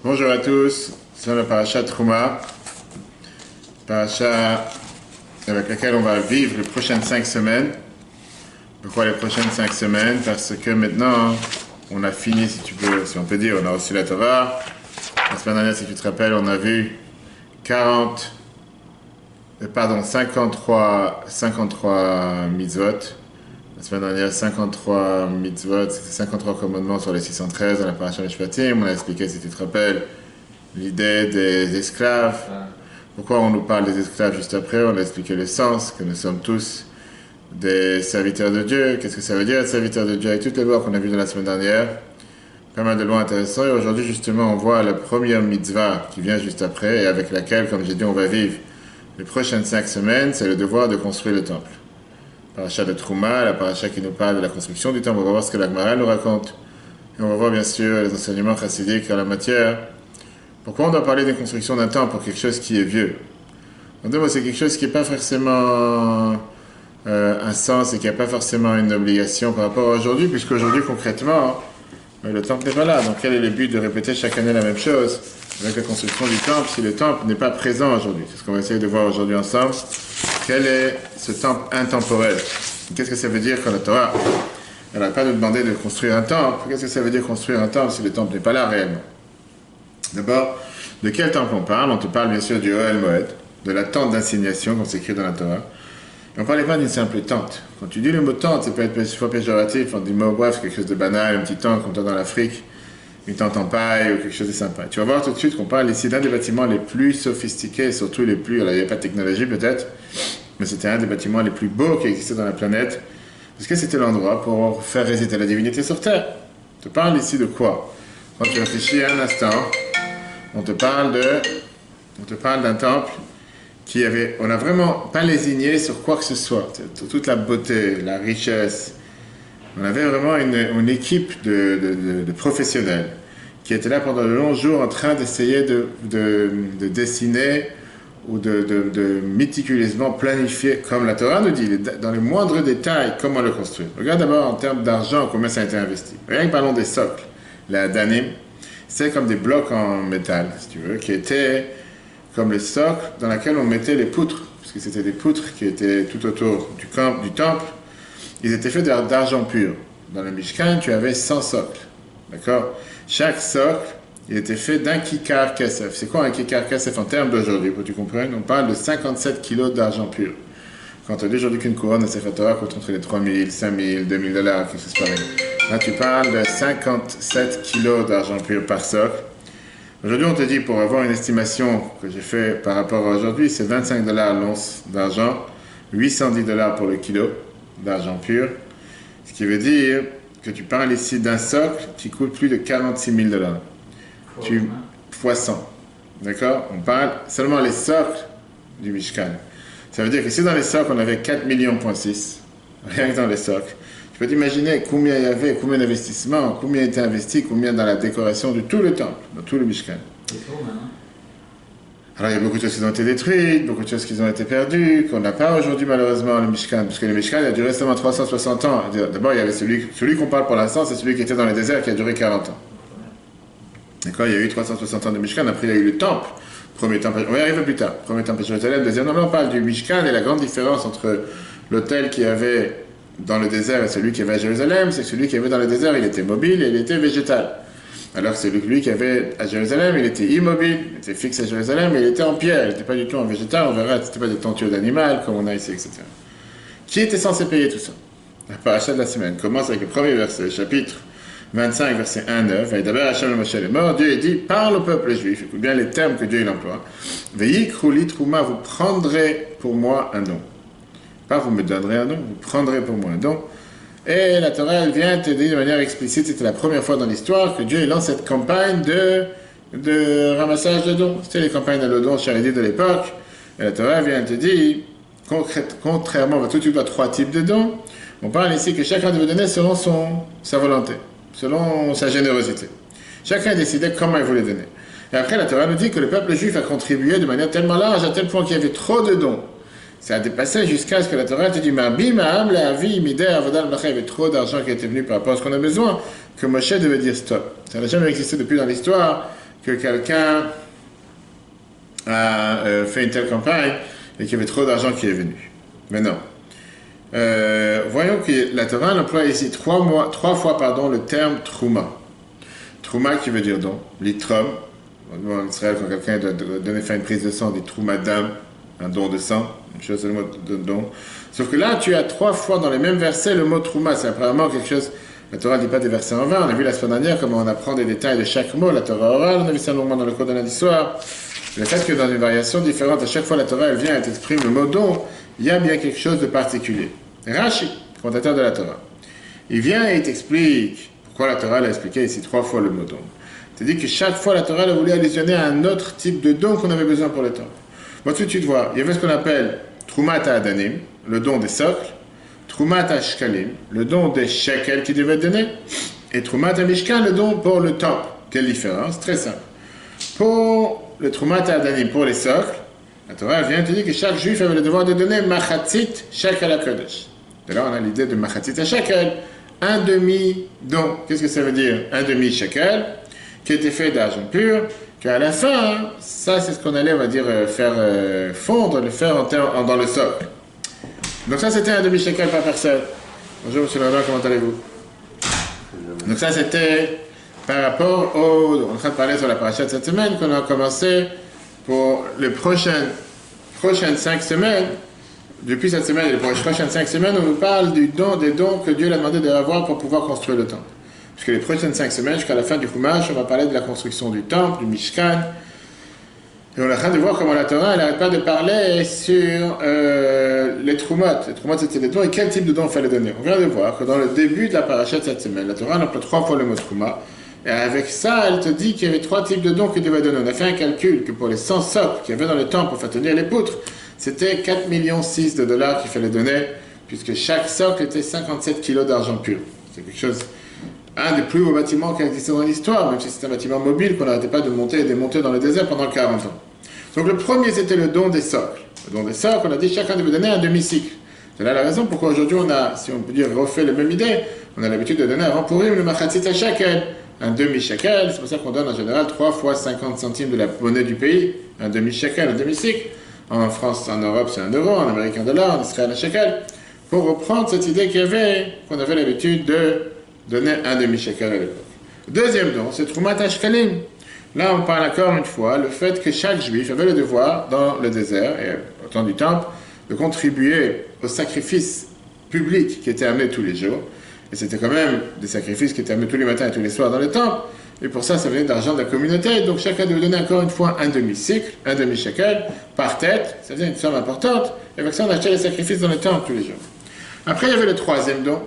Bonjour à tous, c'est la paracha Trouma, paracha avec laquelle on va vivre les prochaines 5 semaines. Pourquoi les prochaines 5 semaines? Parce que maintenant, on a fini, si tu peux, si on peut dire, on a reçu la Torah. La semaine dernière, si tu te rappelles, on a vu 53 mitzvot. La semaine dernière, 53 mitzvot, c'était 53 commandements sur les 613 dans la paracha Mishpatim. On a expliqué, si tu te rappelles, l'idée des esclaves. Pourquoi on nous parle des esclaves juste après? On a expliqué le sens, que nous sommes tous des serviteurs de Dieu. Qu'est-ce que ça veut dire être serviteur de Dieu? Avec toutes les lois qu'on a vues dans la semaine dernière, pas mal de lois intéressantes. Et aujourd'hui, justement, on voit la première mitzvah qui vient juste après et avec laquelle, comme j'ai dit, on va vivre les prochaines 5 semaines, c'est le devoir de construire le temple. Paracha de Trouma, la paracha qui nous parle de la construction du temple. On va voir ce que la Gemara nous raconte. Et on va voir bien sûr les enseignements chassidiques en la matière. Pourquoi on doit parler de construction d'un temple pour quelque chose qui est vieux? En deux mots, c'est quelque chose qui n'est pas forcément un sens et qui n'a pas forcément une obligation par rapport à aujourd'hui, puisqu'aujourd'hui, concrètement, le temple n'est pas là. Donc quel est le but de répéter chaque année la même chose avec la construction du temple si le temple n'est pas présent aujourd'hui? C'est ce qu'on va essayer de voir aujourd'hui ensemble. Quel est ce temple intemporel? Qu'est-ce que ça veut dire quand la Torah, elle n'a pas nous demander de construire un temple? Qu'est-ce que ça veut dire construire un temple si le temple n'est pas là réellement? D'abord, de quel temple on parle? On te parle bien sûr du Ohel Moed, de la tente d'assignation, comme c'est écrit dans la Torah. Et on ne parlait pas d'une simple tente. Quand tu dis le mot tente, ça peut être soit péjoratif, on dit mot bref, c'est quelque chose de banal, un petit tente comme toi dans l'Afrique, une tente en paille ou quelque chose de sympa. Tu vas voir tout de suite qu'on parle ici d'un des bâtiments les plus sophistiqués, et surtout les plus, alors il n'y avait pas de technologie peut-être, mais c'était un des bâtiments les plus beaux qui existaient dans la planète, parce que c'était l'endroit pour faire résider la divinité sur Terre. On te parle ici de quoi? Quand tu réfléchis un instant, on te parle d'un temple qui avait, on n'a vraiment pas lésigné sur quoi que ce soit, toute la beauté, la richesse. On avait vraiment une équipe de professionnels qui étaient là pendant de longs jours en train d'essayer de dessiner ou de méticuleusement planifier, comme la Torah nous dit, dans les moindres détails, comment le construire. Regarde d'abord en termes d'argent, combien ça a été investi. Rien que parlons des socles, la danim, c'est comme des blocs en métal, si tu veux, qui étaient comme le socle dans lequel on mettait les poutres, parce que c'était des poutres qui étaient tout autour du temple. Ils étaient faits d'argent pur. Dans le Mishkan, tu avais 100 socles. D'accord? Chaque socle, il était fait d'un kikar kesef. C'est quoi un kikar kesef en termes d'aujourd'hui, pour que tu comprennes? On parle de 57 kilos d'argent pur. Quand on dit aujourd'hui qu'une couronne de Sefer Torah coûte entre les 3 000, 5 000, 2 000 $, quelque chose pareil. Là, tu parles de 57 kilos d'argent pur par socle. Aujourd'hui, on te dit, pour avoir une estimation que j'ai fait par rapport à aujourd'hui, c'est 25 $ l'once d'argent, 810 $ pour le kilo d'argent pur. Ce qui veut dire que tu parles ici d'un socle qui coûte plus de 46 000 $. Fois 100. D'accord? On parle seulement les socles du Mishkan. Ça veut dire que si dans les socles, on avait 4,6 millions, rien que dans les socles, tu peux t'imaginer combien il y avait, combien d'investissements, combien était investi, combien dans la décoration de tout le temple, dans tout le Mishkan. Alors il y a beaucoup de choses qui ont été détruites, beaucoup de choses qui ont été perdues, qu'on n'a pas aujourd'hui malheureusement le Mishkan, parce que le Mishkan a duré seulement 360 ans. D'abord il y avait celui qu'on parle pour l'instant, c'est celui qui était dans le désert qui a duré 40 ans. D'accord, il y a eu 360 ans de Mishkan, après il y a eu le temple. Premier temple, on va y arriver plus tard. Premier temple à Jérusalem, deuxième. Non, mais on parle du Mishkan et la grande différence entre l'autel qui avait dans le désert et celui qui avait à Jérusalem, c'est que celui qui avait dans le désert, il était mobile et il était végétal. Alors que celui qui avait à Jérusalem, il était immobile, il était fixe à Jérusalem, mais il était en pierre, il n'était pas du tout en végétal, on verra, c'était pas des tentures d'animal comme on a ici, etc. Qui était censé payer tout ça? La paracha de la semaine commence avec le premier verset, chapitre 25, verset 1-9. Et d'abord, Hachem le Moshe est mort, Dieu dit, parle au peuple juif, écoute bien les termes que Dieu il emploie. Ve'yikru li trouma, vous prendrez pour moi un don. Pas vous me donnerez un don, vous prendrez pour moi un don. Et la Torah, elle vient te dire de manière explicite, c'était la première fois dans l'histoire que Dieu il lance cette campagne de ramassage de dons. C'était les campagnes de dons charité de l'époque. Et la Torah vient te dire, contrairement, on va tout de suite voir 3 types de dons. On parle ici que chacun devait donner selon sa volonté, selon sa générosité. Chacun décidait comment il voulait donner. Et après, la Torah nous dit que le peuple juif a contribué de manière tellement large, à tel point qu'il y avait trop de dons. Ça a dépassé jusqu'à ce que la Torah te dit, il y avait trop d'argent qui était venu par rapport à ce qu'on a besoin, que Moshe devait dire stop. Ça n'a jamais existé depuis dans l'histoire que quelqu'un a fait une telle campagne et qu'il y avait trop d'argent qui est venu. Mais non. Voyons que la Torah emploie ici trois fois le terme trouma. Trouma qui veut dire don, litrom. En Israël, quand quelqu'un doit faire une prise de sang, on dit trouma d'âme, un don de sang, une chose, le mot de don. Sauf que là, tu as 3 fois dans les mêmes versets le mot trouma. C'est apparemment quelque chose. La Torah ne dit pas des versets en vain. On a vu la semaine dernière comment on apprend des détails de chaque mot. La Torah orale, on a vu ça longuement dans le cours de lundi soir. Le fait que dans une variation différente, à chaque fois la Torah elle vient et t'exprime le mot don, il y a bien quelque chose de particulier. Rashi, commentateur de la Torah, il vient et il t'explique pourquoi la Torah l'a expliqué ici 3 fois le mot don. C'est-à-dire que chaque fois la Torah elle voulait allusionner à un autre type de don qu'on avait besoin pour le temps. Bon, tout de suite, voir, il y avait ce qu'on appelle Trumat Adanim, le don des socles, Trumat Ashkalim, le don des shekels qui devaient donner, et Trumat Mishkan, le don pour le temple. Quelle différence? Très simple. Pour le Trumat Adanim, pour les socles, la Torah vient te dire que chaque juif avait le devoir de donner Machatzit Shekel HaKodesh. De là, on a l'idée de Machatzit Shekel, un demi-don. Qu'est-ce que ça veut dire? Un demi-shekel, qui était fait d'argent pur, qu'à la fin, ça c'est ce qu'on allait, on va dire, faire fondre, le faire dans le socle. Donc ça c'était un demi-shekel par personne. Bonjour monsieur Lambert, comment allez-vous? Donc ça c'était par rapport au... On est en train de parler sur la paracha de cette semaine qu'on a commencé pour les prochaines 5 semaines. Depuis cette semaine et les prochaines 5 semaines, on nous parle des dons que Dieu a demandé d'avoir pour pouvoir construire le temple. Puisque les prochaines 5 semaines, jusqu'à la fin du Chumash, on va parler de la construction du temple, du Mishkan. Et on est en train de voir comment la Torah, elle n'arrête pas de parler sur les Trumot. Les Trumot, c'était des dons et quel type de dons il fallait donner. On vient de voir que dans le début de la paracha de cette semaine, la Torah emploie 3 fois le mot Truma. Et avec ça, elle te dit qu'il y avait 3 types de dons qu'il devait donner. On a fait un calcul que pour les 100 socles qu'il y avait dans le temple pour faire tenir les poutres, c'était 4,6 millions de dollars qu'il fallait donner, puisque chaque socle était 57 kilos d'argent pur. C'est quelque chose... un des plus beaux bâtiments qui a existé dans l'histoire, même si c'est un bâtiment mobile qu'on n'arrêtait pas de monter et démonter dans le désert pendant 40 ans. Donc le premier, c'était le don des socles. Le don des socles, on a dit chacun devait donner un demi-cycle. C'est là la raison pourquoi aujourd'hui on a, si on peut dire, refait la même idée. On a l'habitude de donner avant Purim le machatzit à shekel, un demi-shekel. C'est pour ça qu'on donne en général 3 fois 50 centimes de la monnaie du pays, un demi-shekel, un demi-cycle. En France, en Europe, c'est 1 euro, en Amérique, $1, en Israël, un shekel. Pour reprendre cette idée qu'on avait l'habitude de donner un demi-shekel à l'époque. Deuxième don, c'est Trumat Ashkalim. Là, on parle encore une fois le fait que chaque juif avait le devoir, dans le désert et au temps du temple, de contribuer au sacrifice public qui était amené tous les jours. Et c'était quand même des sacrifices qui étaient amenés tous les matins et tous les soirs dans le temple. Et pour ça, ça venait de l'argent de la communauté. Donc chacun devait donner encore une fois un demi-cycle, un demi-shekel, par tête. Ça faisait une somme importante. Et avec ça, on achetait les sacrifices dans le temple tous les jours. Après, il y avait le troisième don.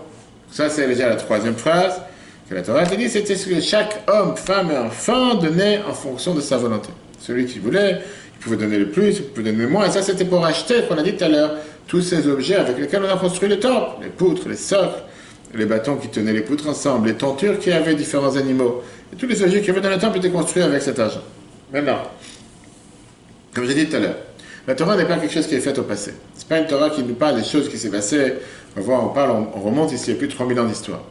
Ça, c'est déjà la troisième phrase que la Torah te dit, c'était ce que chaque homme, femme et enfant donnait en fonction de sa volonté. Celui qui voulait, il pouvait donner le plus, il pouvait donner le moins. Et ça, c'était pour acheter, qu'on a dit tout à l'heure, tous ces objets avec lesquels on a construit le temple. Les poutres, les socles, les bâtons qui tenaient les poutres ensemble, les tentures qui avaient différents animaux. Et tous les objets qu'il y avait dans le temple étaient construits avec cet argent. Maintenant, comme j'ai dit tout à l'heure, la Torah n'est pas quelque chose qui est fait au passé. Ce n'est pas une Torah qui nous parle des choses qui s'est passées. On va voir, on remonte ici, il y a plus de 3000 ans d'histoire.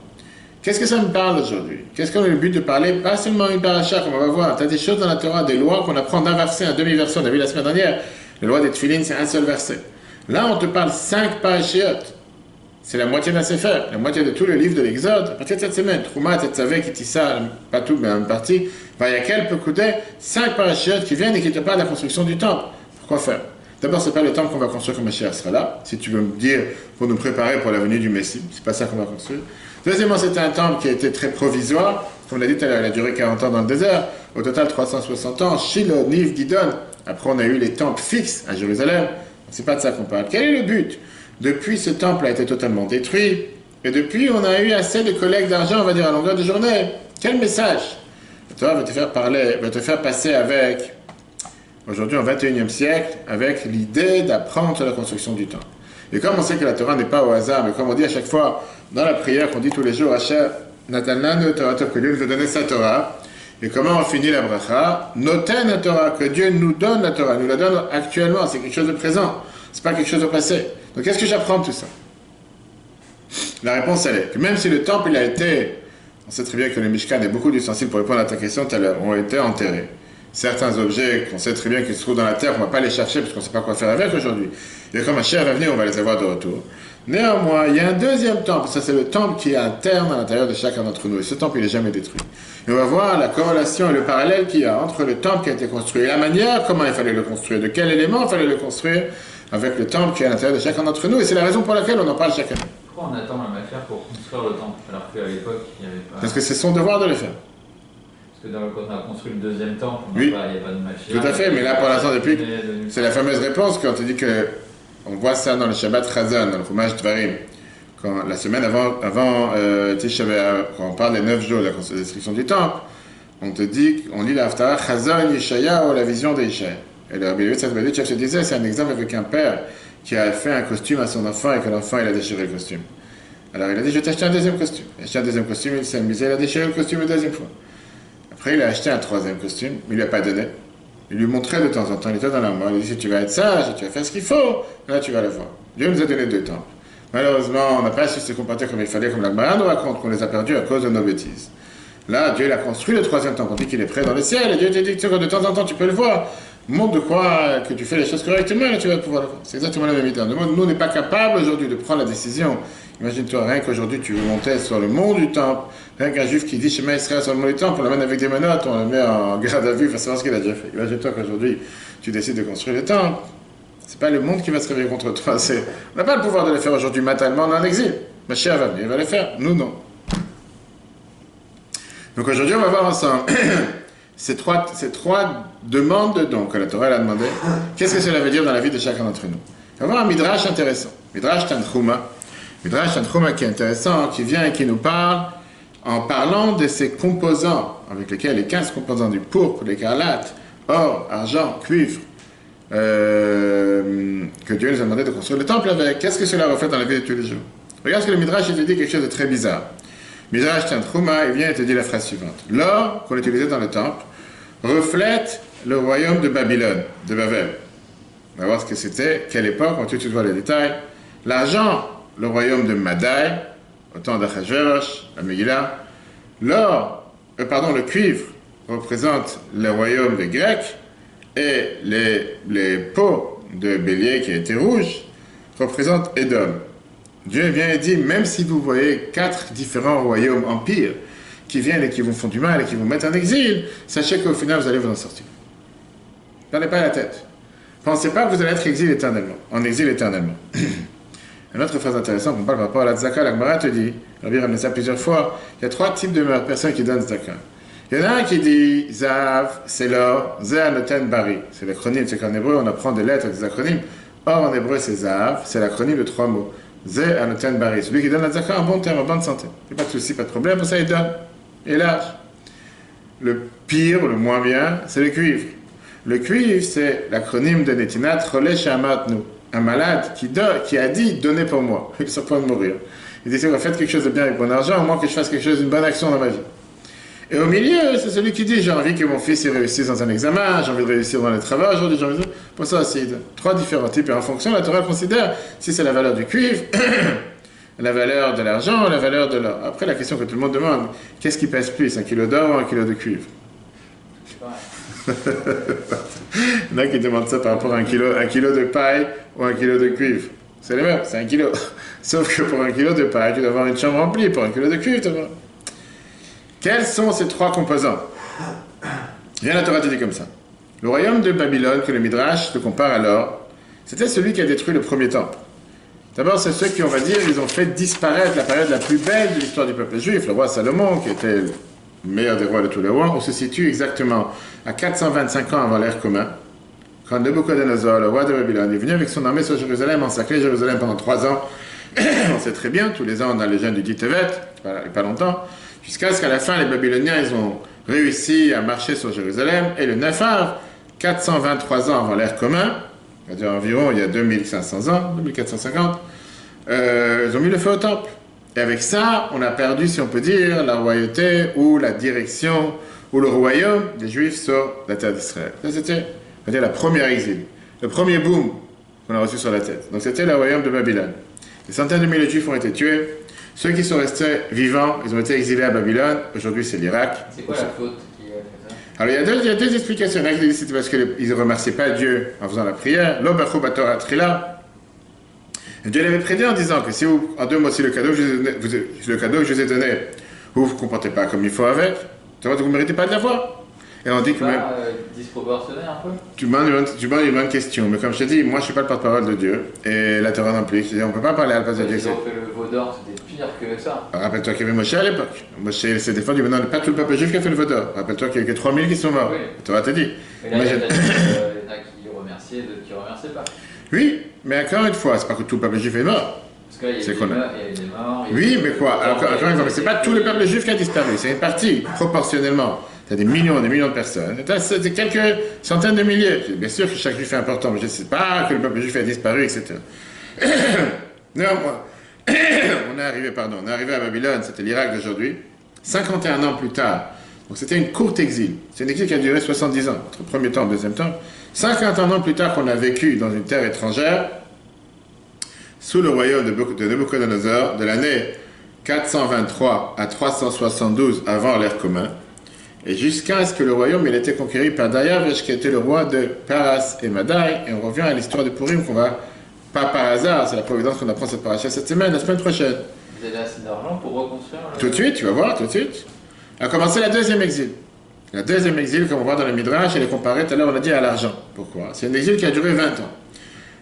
Qu'est-ce que ça me parle aujourd'hui? Qu'est-ce qu'on a le but de parler? Pas seulement une paracha, comme on va voir. Tu as des choses dans la Torah, des lois qu'on apprend d'un verset, un demi-verset. On a vu la semaine dernière, les lois des Tfilin, c'est un seul verset. Là, on te parle 5 parashiot. C'est la moitié d'un sefer, la moitié de tout le livre de l'Exode. À partir de cette semaine, Trouma, Tetzavé, Kitissa, pas tout, mais une partie, Vayakel, Pekudé, 5 parashiot qui viennent et qui te parlent de la construction du temple. Pourquoi faire? D'abord, ce n'est pas le temple qu'on va construire quand Mashiach sera là, si tu veux me dire, pour nous préparer pour la venue du Messie. C'est pas ça qu'on va construire. Deuxièmement, c'était un temple qui a été très provisoire. Comme on l'a dit tout à l'heure, il a duré 40 ans dans le désert. Au total, 360 ans. Shiloh, Niv, Gidon. Après, on a eu les temples fixes à Jérusalem. C'est pas de ça qu'on parle. Quel est le but? Depuis, ce temple a été totalement détruit. Et depuis, on a eu assez de collectes d'argent, on va dire, à longueur de journée. Quel message? Toi, va te faire parler, va te faire passer avec... Aujourd'hui, au XXIe siècle, avec l'idée d'apprendre sur la construction du temple. Et comme on sait que la Torah n'est pas au hasard, mais comme on dit à chaque fois dans la prière qu'on dit tous les jours, Asher Natalnan Torah, que Dieu nous a donné sa Torah. Et comment on finit la bracha? Noten Torah, que Dieu nous donne la Torah, nous la donne actuellement, c'est quelque chose de présent, c'est pas quelque chose de passé. Donc qu'est-ce que j'apprends de tout ça? La réponse elle est que même si le temple il a été On sait très bien que le Mishkan et beaucoup d'ustensiles, pour répondre à ta question tout à l'heure, ont été enterrés. Certains objets qu'on sait très bien qu'ils se trouvent dans la terre, on ne va pas les chercher parce qu'on ne sait pas quoi faire avec aujourd'hui. Et comme un chien va venir, on va les avoir de retour. Néanmoins, il y a un deuxième temple, ça c'est le temple qui est interne à l'intérieur de chacun d'entre nous. Et ce temple, il n'est jamais détruit. Et on va voir la corrélation et le parallèle qu'il y a entre le temple qui a été construit et la manière, comment il fallait le construire, de quel élément il fallait le construire avec le temple qui est à l'intérieur de chacun d'entre nous. Et c'est la raison pour laquelle on en parle chaque année. Pourquoi on attend la matière pour construire le temple alors qu'à l'époque, il n'y avait pas... Parce que c'est son devoir de le faire. Parce que quand on a construit le deuxième temple, il n'y a pas de matière. Tout à fait, mais là pour l'instant, depuis, c'est la fameuse réponse quand on te dit que, on voit ça dans le Shabbat Chazan, dans le Chumash Dvarim, quand, la semaine avant Tisha B'Av, quand on parle des 9 jours de la destruction du temple, on te dit, on lit la Haftarah Chazon Yeshaya ou la vision d'Yeshaya. Et le Rabbi Levi Tzadok se disait, c'est un exemple avec un père qui a fait un costume à son enfant et que l'enfant il a déchiré le costume. Alors il a dit, je vais t'acheter un deuxième costume. Il a acheté un deuxième costume, il s'est amusé, il a déchiré le costume une deuxième fois. Après, il a acheté un troisième costume, mais il ne lui a pas donné. Il lui montrait de temps en temps, il était dans la main, il lui dit, si tu vas être sage, si tu vas faire ce qu'il faut, là tu vas le voir. Dieu nous a donné 2 temples. Malheureusement, on n'a pas su se comporter comme il fallait, comme la Gemara nous raconte, qu'on les a perdus à cause de nos bêtises. Là, Dieu il a construit le 3e temple, on dit qu'il est prêt dans le ciel, et Dieu te dit que de temps en temps tu peux le voir. Montre de quoi que tu fais les choses correctement, là tu vas pouvoir le voir. C'est exactement la même idée. Nous, on n'est pas capable aujourd'hui de prendre la décision. Imagine-toi, rien qu'aujourd'hui, tu veux monter sur le mont du temple, rien qu'un juif qui dit Shema Israël sur le mont du temple, on l'amène avec des menottes, on le met en garde à vue, il faut savoir ce qu'il a déjà fait. Imagine-toi qu'aujourd'hui, tu décides de construire le temple. C'est pas le monde qui va se réveiller contre toi. On n'a pas le pouvoir de le faire aujourd'hui mentalement, on est en exil. Ma chère va venir, il va le faire. Nous, non. Donc aujourd'hui, on va voir ensemble ces trois demandes de dons que la Torah a demandé. Qu'est-ce que cela veut dire dans la vie de chacun d'entre nous? On va voir un midrash intéressant. Midrash Tanchuma. Midrash Tanchuma qui est intéressant, qui vient et qui nous parle en parlant de ces composants, avec lesquels les 15 composants du pourpre, l'écarlate, or, argent, cuivre, que Dieu nous a demandé de construire le temple avec. Qu'est-ce que cela reflète dans la vie de tous les jours? Regarde ce que le Midrash te dit, quelque chose de très bizarre. Midrash Tanchuma, il vient et te dit la phrase suivante. L'or qu'on utilisait dans le temple reflète le royaume de Babylone, de Babel. On va voir ce que c'était, quelle époque, on va tout de suite voir les détails. L'argent, le royaume de Madai, au temps d'Achashverosh, la Megillah. Le cuivre représente le royaume des Grecs, et les peaux de bélier qui étaient rouges représentent Édom. Dieu vient et dit, même si vous voyez 4 différents royaumes, empires, qui viennent et qui vous font du mal et qui vous mettent en exil, sachez qu'au final, vous allez vous en sortir. Ne perdez pas la tête. Pensez pas que vous allez être en exil éternellement. Une autre phrase intéressante, on parle par rapport à la tzaka, la Gemara te dit, Rabbi ramené ça plusieurs fois, il y a 3 types de personnes qui donnent tzaka. Il y en a un qui dit, Zahav, c'est l'or, Zeh noten bari. C'est l'acronyme, c'est qu'en hébreu, on apprend des lettres, des acronymes. Or, en hébreu, c'est Zahav, c'est l'acronyme de 3 mots. Zeh noten bari. Celui qui donne la tzaka en bon terme, en bonne santé. Il n'y a pas de souci, pas de problème, pour ça il donne. Et large. Le pire, le moins bien, c'est le cuivre. Le cuivre, c'est l'acronyme de Netinat Choleh She'amatnu. Un malade qui a dit, donnez pour moi. Il est sur le point de mourir. Il dit, faites quelque chose de bien avec mon argent, au moins que je fasse quelque chose, une bonne action dans ma vie. Et au milieu, c'est celui qui dit, j'ai envie que mon fils réussisse dans un examen, j'ai envie de réussir dans le travail, aujourd'hui, j'ai envie de... Pour ça, c'est 3 différents types. Et en fonction, la Torah considère si c'est la valeur du cuivre, la valeur de l'argent, la valeur de l'or. Après, la question que tout le monde demande, qu'est-ce qui pèse plus, 1 kilo d'or ou 1 kilo de cuivre? Il y en a qui demandent ça par rapport à un kilo de paille ou 1 kilo de cuivre. C'est le même, c'est 1 kilo. Sauf que pour 1 kilo de paille, tu dois avoir une chambre remplie. Pour 1 kilo de cuivre, tu dois avoir... Quels sont ces 3 composants? Bien, la Torah te dit comme ça. Le royaume de Babylone, que le Midrash te compare à l'or, c'était celui qui a détruit le premier temple. D'abord, c'est ceux qui, on va dire, ils ont fait disparaître la période la plus belle de l'histoire du peuple juif, le roi Salomon, qui était le meilleur des rois de tous les rois. On se situe exactement à 425 ans avant l'ère commune, quand Nebuchadnezzar, le roi de Babylone, est venu avec son armée sur Jérusalem, encercler Jérusalem pendant 3 ans. On sait très bien, tous les ans, on a les jeunes du dit Tevet, il n'y a pas longtemps, jusqu'à ce qu'à la fin, les Babyloniens, ils ont réussi à marcher sur Jérusalem, et le 9 av, 423 ans avant l'ère commune, c'est-à-dire environ il y a 2500 ans, 2450, ils ont mis le feu au temple. Et avec ça, on a perdu, si on peut dire, la royauté ou la direction ou le royaume des Juifs sur la terre d'Israël. Ça, c'était, on va dire, la première exil, le premier boom qu'on a reçu sur la tête. Donc, c'était le royaume de Babylone. Des centaines de milliers de Juifs ont été tués. Ceux qui sont restés vivants, ils ont été exilés à Babylone. Aujourd'hui, c'est l'Irak. C'est quoi la faute qui a fait ça? Alors, il y a deux explications. Il y en a qui disent que c'était parce qu'ils ne remerciaient pas Dieu en faisant la prière. L'Obacho Batora Trila. Dieu l'avait prédit en disant que si vous, en deux mots, si le cadeau que je vous ai donné, vous ne vous comportez pas comme il faut avec, vous ne méritez pas de l'avoir. Et on dit que même. Disproportionné un peu. Tu demandes une bonne question, mais comme je te dis, moi je ne suis pas le porte-parole de Dieu, et la Torah non plus. On ne peut pas parler à la place de Dieu. Ils ont fait le veau d'or, c'était pire que ça. Rappelle-toi qu'il y avait Moshe à l'époque. Moshe s'est défendu, maintenant pas tout le peuple juif qui a fait le veau d'or. Rappelle-toi qu'il y a eu que 3000 qui sont morts. Oui. La Torah t'a dit. Mais là, il y en a qui remerciaient, d'autres qui ne remerciaient pas. Oui, mais encore une fois, c'est pas que tout le peuple juif est mort. Parce qu'il y a eu des morts. Oui, mais quoi? Alors, encore une fois, c'est pas tout le peuple juif qui a disparu, c'est une partie, proportionnellement. Il y a des millions de personnes. C'est quelques centaines de milliers. Bien sûr que chaque juif est important, mais je ne sais pas que le peuple juif a disparu, etc. Néanmoins, on est arrivé à Babylone, c'était l'Irak d'aujourd'hui, 51 ans plus tard. Donc c'était une courte exil. C'est un exil qui a duré 70 ans, entre le premier temps et le deuxième temps. 51 ans plus tard qu'on a vécu dans une terre étrangère, sous le royaume de Nebuchadnezzar, de l'année 423 à 372 avant l'ère commune, et jusqu'à ce que le royaume ait été conquéri par Dariavesh, qui était le roi de Paras et Madaï. Et on revient à l'histoire de Purim qu'on va, pas par hasard, c'est la providence qu'on apprend cette paracha cette semaine, la semaine prochaine. Vous avez assez d'argent pour reconstruire Tout de suite, tu vas voir, tout de suite. A commencé la deuxième exil. La deuxième exil, comme on voit dans le Midrash, elle est comparée, tout à l'heure on a dit à l'argent. Pourquoi? C'est un exil qui a duré 20 ans.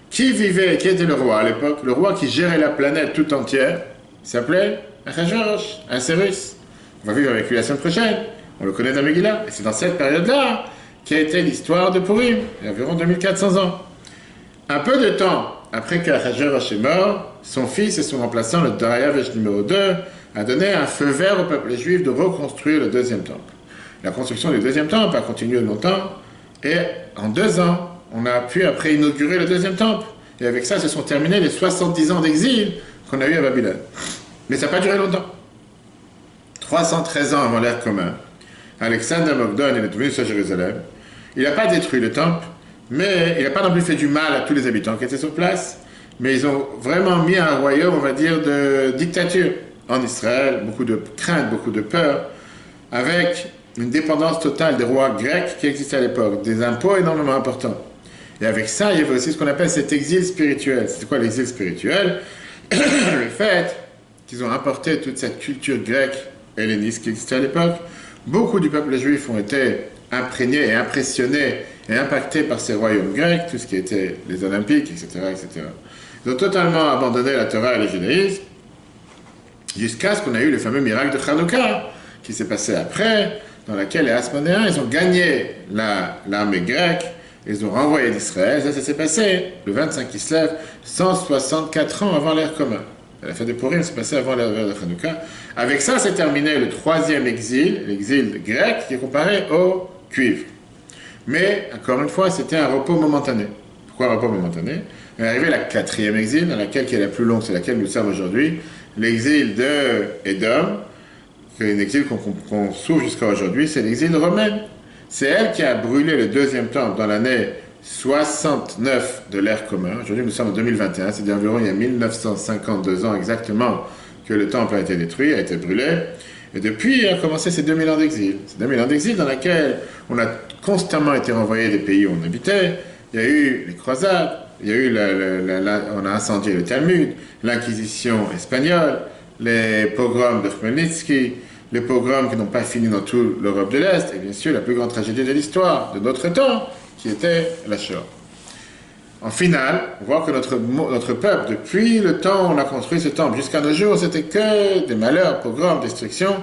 Qui était le roi à l'époque? Le roi qui gérait la planète tout entière s'appelait Achashverosh, un Cyrus. On va vivre avec lui la semaine prochaine. On le connaît dans Megillah. Et c'est dans cette période-là qu'a été l'histoire de Purim, il y a environ 2400 ans. Un peu de temps après qu'Achashverosh est mort, son fils et son remplaçant, le Dariavesh numéro 2, a donné un feu vert au peuple juif de reconstruire le deuxième temple. La construction du deuxième temple a continué longtemps, et en 2 ans, on a pu après inaugurer le deuxième temple. Et avec ça, se sont terminés les 70 ans d'exil qu'on a eu à Babylone. Mais ça n'a pas duré longtemps. 313 ans avant l'ère commune, Alexandre Mogdon est devenu sur Jérusalem. Il n'a pas détruit le temple, mais il n'a pas non plus fait du mal à tous les habitants qui étaient sur place, mais ils ont vraiment mis un royaume, on va dire, de dictature en Israël, beaucoup de crainte, beaucoup de peur, avec une dépendance totale des rois grecs qui existaient à l'époque, des impôts énormément importants. Et avec ça, il y avait aussi ce qu'on appelle cet exil spirituel. C'est quoi l'exil spirituel? Le fait qu'ils ont apporté toute cette culture grecque helléniste qui existait à l'époque. Beaucoup du peuple juif ont été imprégnés et impressionnés et impactés par ces royaumes grecs, tout ce qui était les Olympiques, etc., etc. Ils ont totalement abandonné la Torah et le judaïsme, jusqu'à ce qu'on a eu le fameux miracle de Hanouka, qui s'est passé après, dans laquelle les Hasmonéens, ils ont gagné l'armée grecque, ils ont renvoyé d'Israël. Ça s'est passé le 25 Kislev, 164 ans avant l'ère commune. La fête de Purim s'est passée avant l'ère de Hanouka. Avec ça, c'est terminé le 3e exil, l'exil grec, qui est comparé au cuivre. Mais, encore une fois, c'était un repos momentané. Pourquoi un repos momentané? On est arrivé à la 4e exil, dans laquelle qui est la plus longue, c'est laquelle nous sommes aujourd'hui, l'exil de Édom, qui est un exil qu'on souffre jusqu'à aujourd'hui, c'est l'exil romain. C'est elle qui a brûlé le 2e temple dans l'année 69 de l'ère commune. Aujourd'hui, nous sommes en 2021, c'est-à-dire environ il y a 1952 ans exactement que le temple a été détruit, a été brûlé. Et depuis, a commencé ces 2000 ans d'exil. Ces 2000 ans d'exil dans lesquels on a constamment été renvoyé des pays où on habitait. Il y a eu les croisades, il y a eu on a incendié le Talmud, l'Inquisition espagnole, les pogroms de Khmelnytsky, les pogroms qui n'ont pas fini dans toute l'Europe de l'Est, et bien sûr la plus grande tragédie de l'histoire de notre temps, qui était la Shoah. En finale, on voit que notre peuple, depuis le temps où on a construit ce temple jusqu'à nos jours, c'était que des malheurs, pogroms, destructions.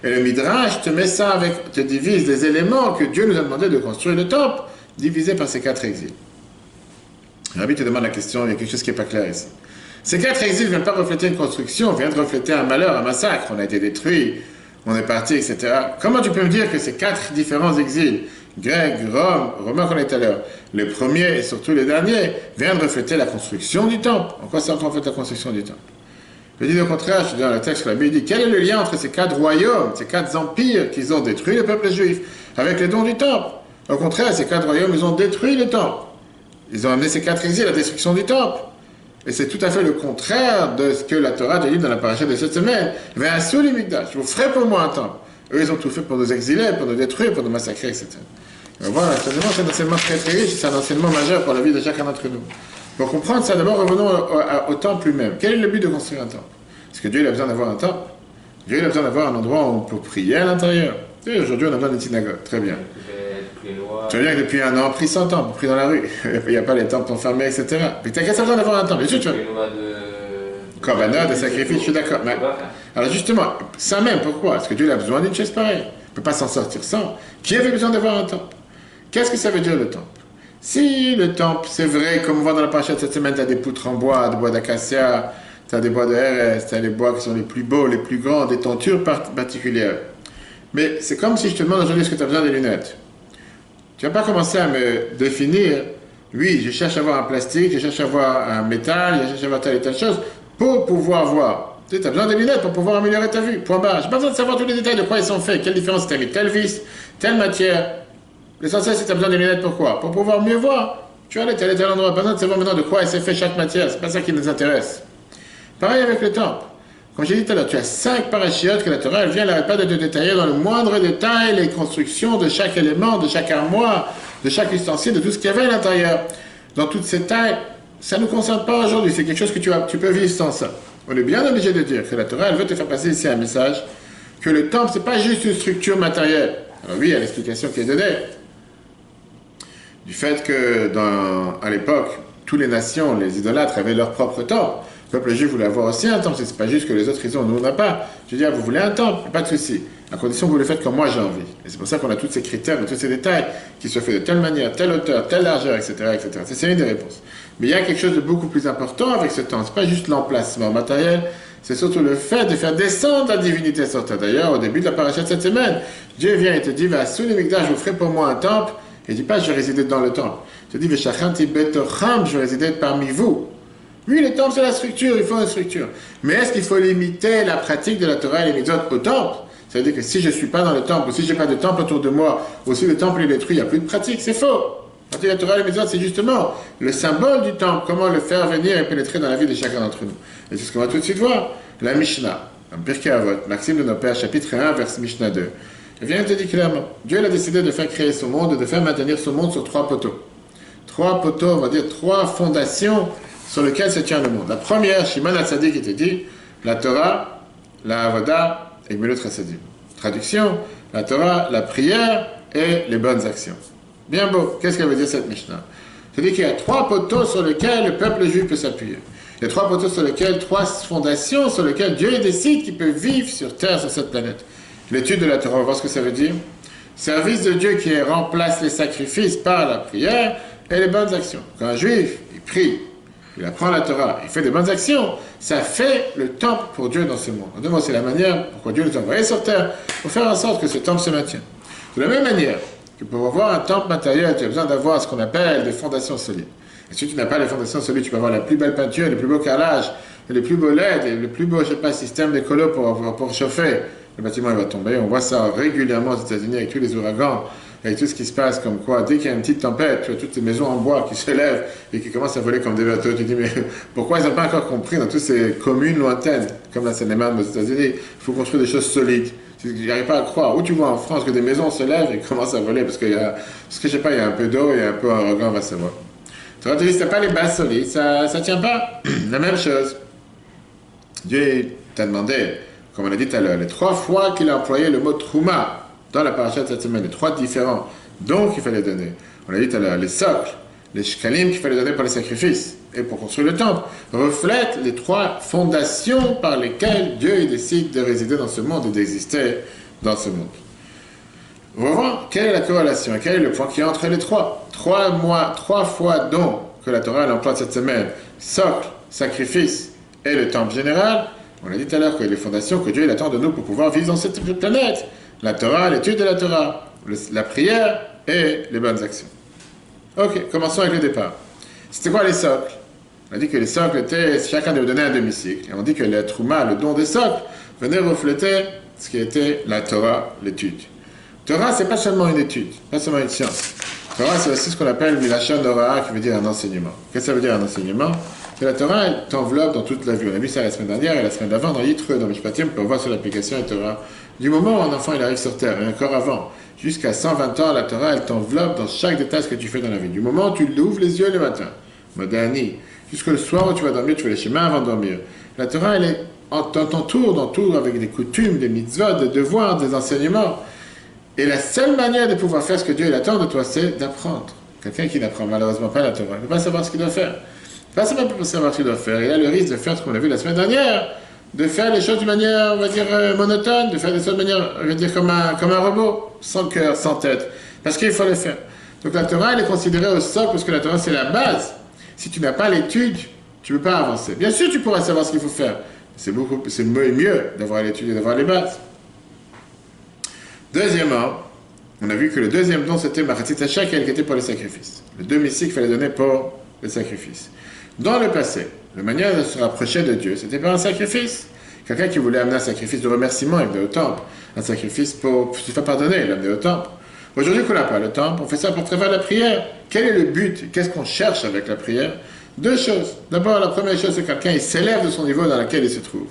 Et le Midrash te met ça te divise les éléments que Dieu nous a demandé de construire le temple, divisés par ces 4 exils. Rabbi te demande la question, il y a quelque chose qui n'est pas clair ici. Ces 4 exils ne viennent pas refléter une construction, viennent refléter un malheur, un massacre. On a été détruit, on est parti, etc. Comment tu peux me dire que ces 4 différents exils, Grec, Romain qu'on est tout à l'heure, les premiers et surtout les derniers, viennent refléter la construction du temple? En quoi ça reflète la construction du temple? Je dis au contraire, je dis dans le texte que la Bible dit, quel est le lien entre ces 4 royaumes, ces 4 empires qu'ils ont détruit le peuple juif, avec les dons du temple? Au contraire, ces 4 royaumes, ils ont détruit le temple. Ils ont amené ces 4 exils à la destruction du temple. Et c'est tout à fait le contraire de ce que la Torah te dit dans la paracha de cette semaine. Ve'asu li mikdash, vous ferez pour moi un temple. Eux, ils ont tout fait pour nous exiler, pour nous détruire, pour nous massacrer, etc. Et voilà, c'est un enseignement très très riche, c'est un enseignement majeur pour la vie de chacun d'entre nous. Pour comprendre ça, d'abord revenons au temple lui-même. Quel est le but de construire un temple? Est-ce que Dieu il a besoin d'avoir un temple? Dieu il a besoin d'avoir un endroit où on peut prier à l'intérieur. Et aujourd'hui, on a besoin d'une synagogue, très bien. Tu veux dire que depuis un an, on prie sans temple, on prie dans la rue. Il n'y a pas les temples enfermés, etc. Mais tu n'as qu'à besoin d'avoir un temple. Bien sûr, tu vois. Korbanot, de sacrifice, je suis d'accord. Mais, alors justement, ça même, pourquoi? Est-ce que Dieu a besoin d'une chose pareille? Il ne peut pas s'en sortir sans. Qui avait besoin d'avoir un temple? Qu'est-ce que ça veut dire le temple? Si le temple, c'est vrai, comme on voit dans la paracha de cette semaine, tu as des poutres en bois, des bois d'acacia, tu as des bois de RS, tu as les bois qui sont les plus beaux, les plus grands, des tentures particulières. Mais c'est comme si je te demande aujourd'hui est-ce que tu as besoin des lunettes. Tu ne vas pas commencer à me définir, oui, je cherche à avoir un plastique, je cherche à avoir un métal, je cherche à avoir telle et telle chose, pour pouvoir voir. Tu as besoin des lunettes pour pouvoir améliorer ta vue, point barre. Je n'ai pas besoin de savoir tous les détails de quoi ils sont faits, quelle différence tu as mis telle vis, telle matière. L'essentiel, c'est que tu as besoin des lunettes, pourquoi? Pour pouvoir mieux voir. Tu vas aller tel et tel endroit, pas besoin de savoir maintenant de quoi est fait chaque matière, c'est pas ça qui nous intéresse. Pareil avec le temple. Comme j'ai dit tout à l'heure, tu as 5 parachiotes que la Torah, elle vient, elle n'arrête pas de te détailler dans le moindre détail les constructions de chaque élément, de chaque armoire, de chaque ustensile, de tout ce qu'il y avait à l'intérieur. Dans toutes ces tailles, ça ne nous concerne pas aujourd'hui, c'est quelque chose que tu peux vivre sans ça. On est bien obligé de dire que la Torah, elle veut te faire passer ici un message, que le temple, ce n'est pas juste une structure matérielle. Alors oui, il y a l'explication qui est donnée. Du fait que, à l'époque, toutes les nations, les idolâtres, avaient leur propre temple. Le peuple juif voulait avoir aussi un temple, c'est pas juste que les autres ils ont, nous on n'a pas. Je veux dire, vous voulez un temple, pas de souci, à condition que vous le faites comme moi j'ai envie. Et c'est pour ça qu'on a tous ces critères, tous ces détails, qui se fait de telle manière, telle hauteur, telle largeur, etc., etc. C'est une des réponses. Mais il y a quelque chose de beaucoup plus important avec ce temple, c'est pas juste l'emplacement matériel, c'est surtout le fait de faire descendre la divinité sur terre. D'ailleurs, au début de la paracha de cette semaine, Dieu vient et te dit, va sous les mikdash, vous ferez pour moi un temple, et il dit pas, je vais résider dans le temple. Il te dit, veshachanti betocham, je vais résider parmi vous. Oui, le temple, c'est la structure, il faut une structure. Mais est-ce qu'il faut limiter la pratique de la Torah et les mitzvot au temple? Ça veut dire que si je ne suis pas dans le temple, ou si je n'ai pas de temple autour de moi, ou si le temple est détruit, il n'y a plus de pratique, c'est faux. La Torah et les mitzvot, c'est justement le symbole du temple, comment le faire venir et pénétrer dans la vie de chacun d'entre nous. Et c'est ce qu'on va tout de suite voir. La Mishnah, un Pirkei Avot, Maxime de nos pères, chapitre 1, verset Mishnah 2. Il vient te dire clairement, Dieu a décidé de faire créer ce monde, de faire maintenir ce monde sur 3 poteaux. 3 poteaux, on va dire 3 fondations sur lequel se tient le monde. La première, Shimon HaTzadik, qui te dit, la Torah, la Avoda et Gemilut Chasadim. Traduction, la Torah, la prière et les bonnes actions. Bien beau. Qu'est-ce qu'elle veut dire cette Mishnah? C'est-à-dire qu'il y a 3 poteaux sur lesquels le peuple juif peut s'appuyer. Il y a 3 poteaux sur lesquels, 3 fondations sur lesquelles Dieu décide qu'il peut vivre sur terre, sur cette planète. L'étude de la Torah, on va voir ce que ça veut dire. Service de Dieu qui remplace les sacrifices par la prière et les bonnes actions. Quand un juif, il prie, il apprend la Torah, il fait des bonnes actions, ça fait le temple pour Dieu dans ce monde. Donc c'est la manière pourquoi Dieu nous a envoyés sur terre, pour faire en sorte que ce temple se maintienne. De la même manière que pour avoir un temple matériel, tu as besoin d'avoir ce qu'on appelle des fondations solides. Et si tu n'as pas les fondations solides, tu peux avoir la plus belle peinture, les plus beaux carrelages, les plus beaux LED, et le plus beau, je sais pas, système d'écolo pour chauffer. Le bâtiment il va tomber. On voit ça régulièrement aux États-Unis avec tous les ouragans, avec tout ce qui se passe, comme quoi, dès qu'il y a une petite tempête, tu as toutes ces maisons en bois qui se lèvent et qui commencent à voler comme des bateaux. Tu te dis, mais pourquoi ils n'ont pas encore compris dans toutes ces communes lointaines, comme la Seine-et-Marne aux États-Unis, il faut construire des choses solides. Je n'arrive pas à croire. Où tu vois en France que des maisons se lèvent et commencent à voler parce que je sais pas, il y a un peu d'eau, il y a un peu un ouragan, on va savoir. Tu vois, tu dis, si tu n'as pas les bases solides, ça ne tient pas. La même chose. Dieu t'a demandé, comme on a dit tout à l'heure, les 3 fois qu'il a employé le mot trouma dans la paracha de cette semaine, les 3 différents dons qu'il fallait donner. On a dit tout à l'heure, les socles, les shkalim qu'il fallait donner pour les sacrifices et pour construire le temple, reflètent les 3 fondations par lesquelles Dieu décide de résider dans ce monde et d'exister dans ce monde. On va voir quelle est la corrélation, quel est le point qui est entre les 3. 3 fois dons que la Torah emploie cette semaine, socle, sacrifice et le temple général. On a dit tout à l'heure que les fondations que Dieu attend de nous pour pouvoir vivre dans cette planète, la Torah, l'étude de la Torah, la prière et les bonnes actions. Ok, commençons avec le départ. C'était quoi les socles? On a dit que les socles étaient, chacun devait donner un demi-cycle. Et on dit que la trouma, le don des socles, venait refléter ce qui était la Torah, l'étude. Torah, c'est pas seulement une étude, pas seulement une science. Torah, c'est aussi ce qu'on appelle Milachon Noraa, qui veut dire un enseignement. Qu'est-ce que ça veut dire un enseignement? Que la Torah, elle t'enveloppe dans toute la vie. On a vu ça la semaine dernière et la semaine d'avant dans Yitro, dans Mishpatim, on peut voir sur l'application la Torah. Du moment où un enfant il arrive sur terre, et encore avant, jusqu'à 120 ans, la Torah, elle t'enveloppe dans chaque détail ce que tu fais dans la vie. Du moment où tu l'ouvres les yeux le matin, Modani, jusqu'au soir où tu vas dormir, tu fais les chemins avant de dormir. La Torah, elle est t'entoure avec des coutumes, des mitzvot, des devoirs, des enseignements. Et la seule manière de pouvoir faire ce que Dieu il attend de toi, c'est d'apprendre. Quelqu'un qui n'apprend malheureusement pas la Torah, il ne peut pas savoir ce qu'il doit faire. Pas seulement pour savoir ce qu'il doit faire, il a le risque de faire ce qu'on a vu la semaine dernière, de faire les choses de manière, on va dire, monotone, de faire des choses de manière, on va dire, comme un robot, sans cœur, sans tête, parce qu'il faut le faire. Donc la Torah, elle est considérée au socle, parce que la Torah, c'est la base. Si tu n'as pas l'étude, tu ne peux pas avancer. Bien sûr, tu pourras savoir ce qu'il faut faire. C'est mieux d'avoir l'étude et d'avoir les bases. Deuxièmement, on a vu que le deuxième don, c'était Maratit Hachak, qui était pour les sacrifices. Le demi-cycle qu'il fallait donner pour les sacrifices. Dans le passé, la manière de se rapprocher de Dieu, c'était par un sacrifice. Quelqu'un qui voulait amener un sacrifice de remerciement, il venait au temple. Un sacrifice pour se faire pardonner, il l'amenait au temple. Aujourd'hui, qu'on n'a pas le temple, on fait ça pour travers la prière. Quel est le but? Qu'est-ce qu'on cherche avec la prière? Deux choses. D'abord, la première chose, c'est que quelqu'un il s'élève de son niveau dans lequel il se trouve.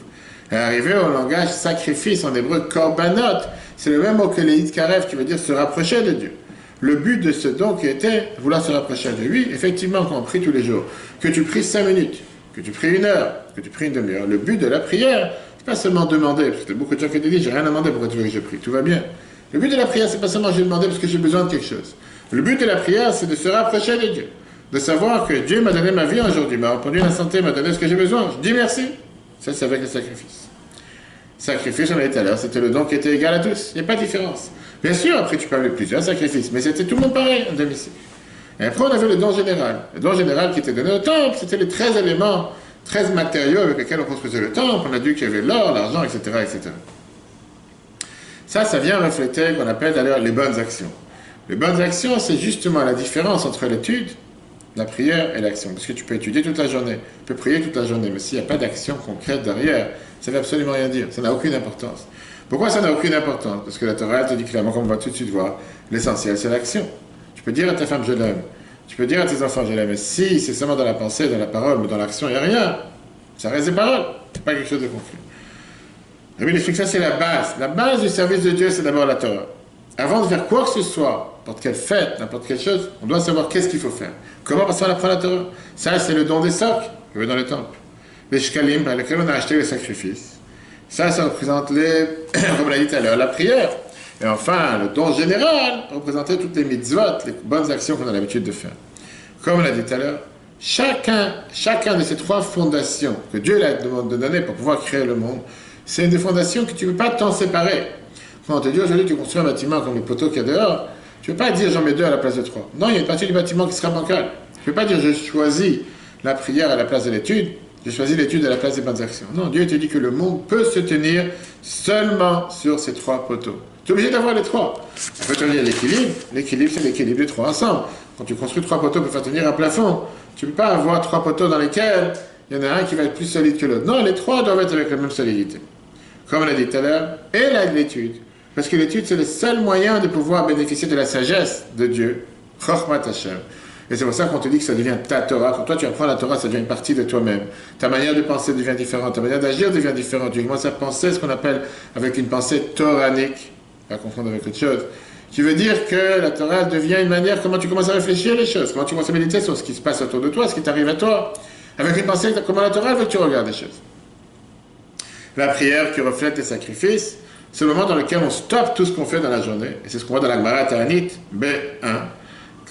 Et arrivé au langage sacrifice, en hébreu, korbanot, c'est le même mot que les karev, qui veut dire se rapprocher de Dieu. Le but de ce don qui était vouloir se rapprocher de lui, effectivement, quand on prie tous les jours, que tu pries 5 minutes, que tu pries 1 heure, que tu pries une demi-heure, le but de la prière, c'est pas seulement demander, parce que y a beaucoup de gens qui disent, j'ai rien à demander, pourquoi tu veux que je prie? Tout va bien. Le but de la prière, c'est pas seulement j'ai demandé parce que j'ai besoin de quelque chose. Le but de la prière, c'est de se rapprocher de Dieu. De savoir que Dieu m'a donné ma vie aujourd'hui, m'a répondu la santé, m'a donné ce que j'ai besoin. Je dis merci. Ça, c'est avec le sacrifice. Sacrifice, j'en ai dit tout à l'heure, c'était le don qui était égal à tous. Il n'y a pas de différence. Bien sûr, après, tu peux avoir plusieurs sacrifices, mais c'était tout le monde pareil, un demi-cycle. Et après, on avait le don général. Le don général qui était donné au temple, c'était les 13 éléments, 13 matériaux avec lesquels on construisait le temple. On a dit qu'il y avait l'or, l'argent, etc., etc. Ça vient refléter qu'on appelle d'ailleurs les bonnes actions. Les bonnes actions, c'est justement la différence entre l'étude, la prière et l'action. Parce que tu peux étudier toute la journée, tu peux prier toute la journée, mais s'il n'y a pas d'action concrète derrière, ça ne veut absolument rien dire, ça n'a aucune importance. Pourquoi ça n'a aucune importance? Parce que la Torah te dit clairement, comme on va tout de suite voir, l'essentiel c'est l'action. Tu peux dire à ta femme je l'aime, tu peux dire à tes enfants je l'aime, mais si c'est seulement dans la pensée, dans la parole, mais dans l'action, il n'y a rien. Ça reste des paroles, c'est pas quelque chose de concret. Et oui, l'instruction c'est la base. La base du service de Dieu, c'est d'abord la Torah. Avant de faire quoi que ce soit, n'importe quelle fête, n'importe quelle chose, on doit savoir qu'est-ce qu'il faut faire. Comment parce qu'on apprend la Torah? Ça, c'est le don des socles, qui va dans le temple. Les shkalim, par lesquels on a acheté les sacrifices. Ça représente comme on l'a dit tout à l'heure, la prière. Et enfin, le don général représentait toutes les mitzvot, les bonnes actions qu'on a l'habitude de faire. Comme on l'a dit tout à l'heure, chacun de ces 3 fondations que Dieu a demandé de donner pour pouvoir créer le monde, c'est des fondations que tu ne peux pas t'en séparer. Quand on te dit aujourd'hui tu construis un bâtiment comme les poteaux qu'il y a dehors, tu ne peux pas dire j'en mets 2 à la place de 3. Non, il y a une partie du bâtiment qui sera bancale. Tu ne peux pas dire je choisis la prière à la place de l'étude, je choisis l'étude à la place des bonnes actions. Non, Dieu te dit que le monde peut se tenir seulement sur ces 3 poteaux. Tu es obligé d'avoir les 3. On peut tenir l'équilibre. L'équilibre, c'est l'équilibre des 3 ensemble. Quand tu construis 3 poteaux pour faire tenir un plafond, tu ne peux pas avoir 3 poteaux dans lesquels il y en a un qui va être plus solide que l'autre. Non, les 3 doivent être avec la même solidité. Comme on l'a dit tout à l'heure, et l'étude. Parce que l'étude, c'est le seul moyen de pouvoir bénéficier de la sagesse de Dieu. Chochmat Hashem. Et c'est pour ça qu'on te dit que ça devient ta Torah. Quand toi tu apprends la Torah, ça devient une partie de toi-même. Ta manière de penser devient différente, ta manière d'agir devient différente. Tu commences à penser ce qu'on appelle avec une pensée toranique, pas confondre avec autre chose, qui veut dire que la Torah devient une manière comment tu commences à réfléchir les choses, comment tu commences à méditer sur ce qui se passe autour de toi, ce qui t'arrive à toi. Avec une pensée, comment la Torah veut que tu regardes les choses. La prière qui reflète les sacrifices, c'est le moment dans lequel on stoppe tout ce qu'on fait dans la journée. Et c'est ce qu'on voit dans la Gemara Ta'anit B1.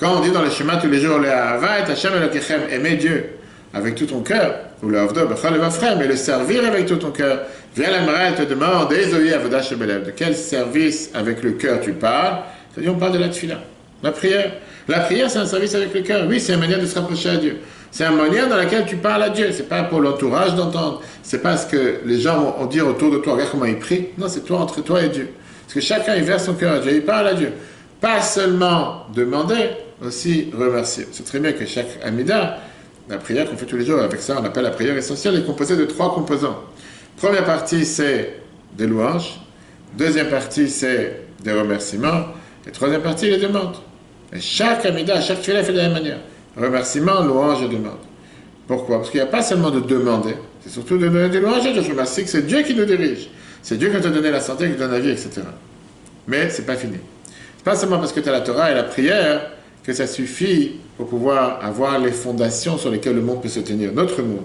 Quand on dit dans le schéma tous les jours, le Ahava et Hashem Elokechem, aimer Dieu avec tout ton cœur, ou le Avdo Bechol Evafrem, et le servir avec tout ton cœur, vient la Gemara, elle te demande, Ezoï Avodah Shebelev, de quel service avec le cœur tu parles? C'est-à-dire, on parle de la tefila, la prière. La prière, c'est un service avec le cœur. Oui, c'est une manière de se rapprocher à Dieu. C'est une manière dans laquelle tu parles à Dieu. C'est pas pour l'entourage d'entendre. C'est pas ce que les gens vont dire autour de toi. Regarde comment ils prient. Non, c'est toi, entre toi et Dieu. Parce que chacun, il verse son cœur à Dieu. Il parle à Dieu. Pas seulement demander, aussi remercier. C'est très bien que chaque Amida, la prière qu'on fait tous les jours, avec ça, on appelle la prière essentielle, est composée de 3 composants. Première partie, c'est des louanges. Deuxième partie, c'est des remerciements. Et troisième partie, les demandes. Et chaque Amida, chaque Tefillah fait de la même manière. Remerciement, louange et demande. Pourquoi? Parce qu'il n'y a pas seulement de demander, c'est surtout de donner des louanges à Dieu. Je remercie que c'est Dieu qui nous dirige. C'est Dieu qui t'a donné la santé, qui te donne la vie, etc. Mais c'est pas fini. C'est pas seulement parce que tu as la Torah et la prière que ça suffit pour pouvoir avoir les fondations sur lesquelles le monde peut se tenir. Notre monde.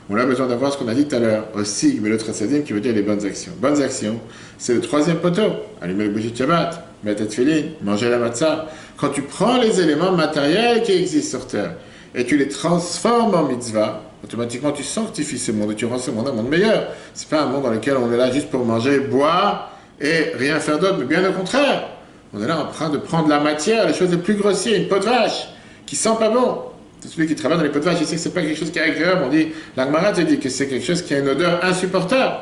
On a besoin d'avoir ce qu'on a dit tout à l'heure, aussi, mais le Treshadim, qui veut dire les bonnes actions. Bonnes actions, c'est le troisième poteau. Allumer le bougie de Shabbat, mettre la tefillin, manger la matzah. Quand tu prends les éléments matériels qui existent sur Terre et tu les transformes en mitzvah, automatiquement tu sanctifies ce monde et tu rends ce monde un monde meilleur. C'est pas un monde dans lequel on est là juste pour manger, boire et rien faire d'autre, mais bien au contraire. On est là en train de prendre la matière, les choses les plus grossières, une peau de vache qui sent pas bon. C'est celui qui travaille dans les pots de vache, il sait que c'est pas quelque chose qui est agréable. On dit, l'Agmara te dit que c'est quelque chose qui a une odeur insupportable.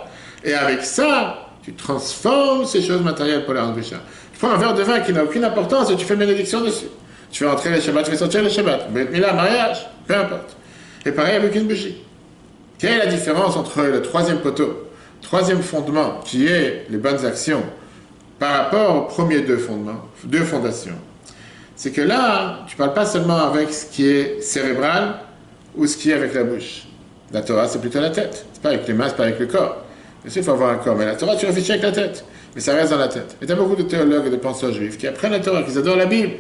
Et avec ça, tu transformes ces choses matérielles pour les rendre riches. Tu prends un verre de vin qui n'a aucune importance et tu fais une bénédiction dessus. Tu fais entrer les Shabbats, tu fais sortir les Shabbats. Mais là, mariage, peu importe. Et pareil avec une bougie. Quelle est la différence entre le troisième poteau, troisième fondement, qui est les bonnes actions, par rapport aux premiers deux fondements, deux fondations? C'est que là, tu ne parles pas seulement avec ce qui est cérébral ou ce qui est avec la bouche. La Torah, c'est plutôt la tête. C'est pas avec les mains, c'est pas avec le corps. Bien sûr, il faut avoir un corps, mais la Torah, tu réfléchis avec la tête. Mais ça reste dans la tête. Et tu as beaucoup de théologues et de penseurs juifs qui apprennent la Torah, qui adorent la Bible.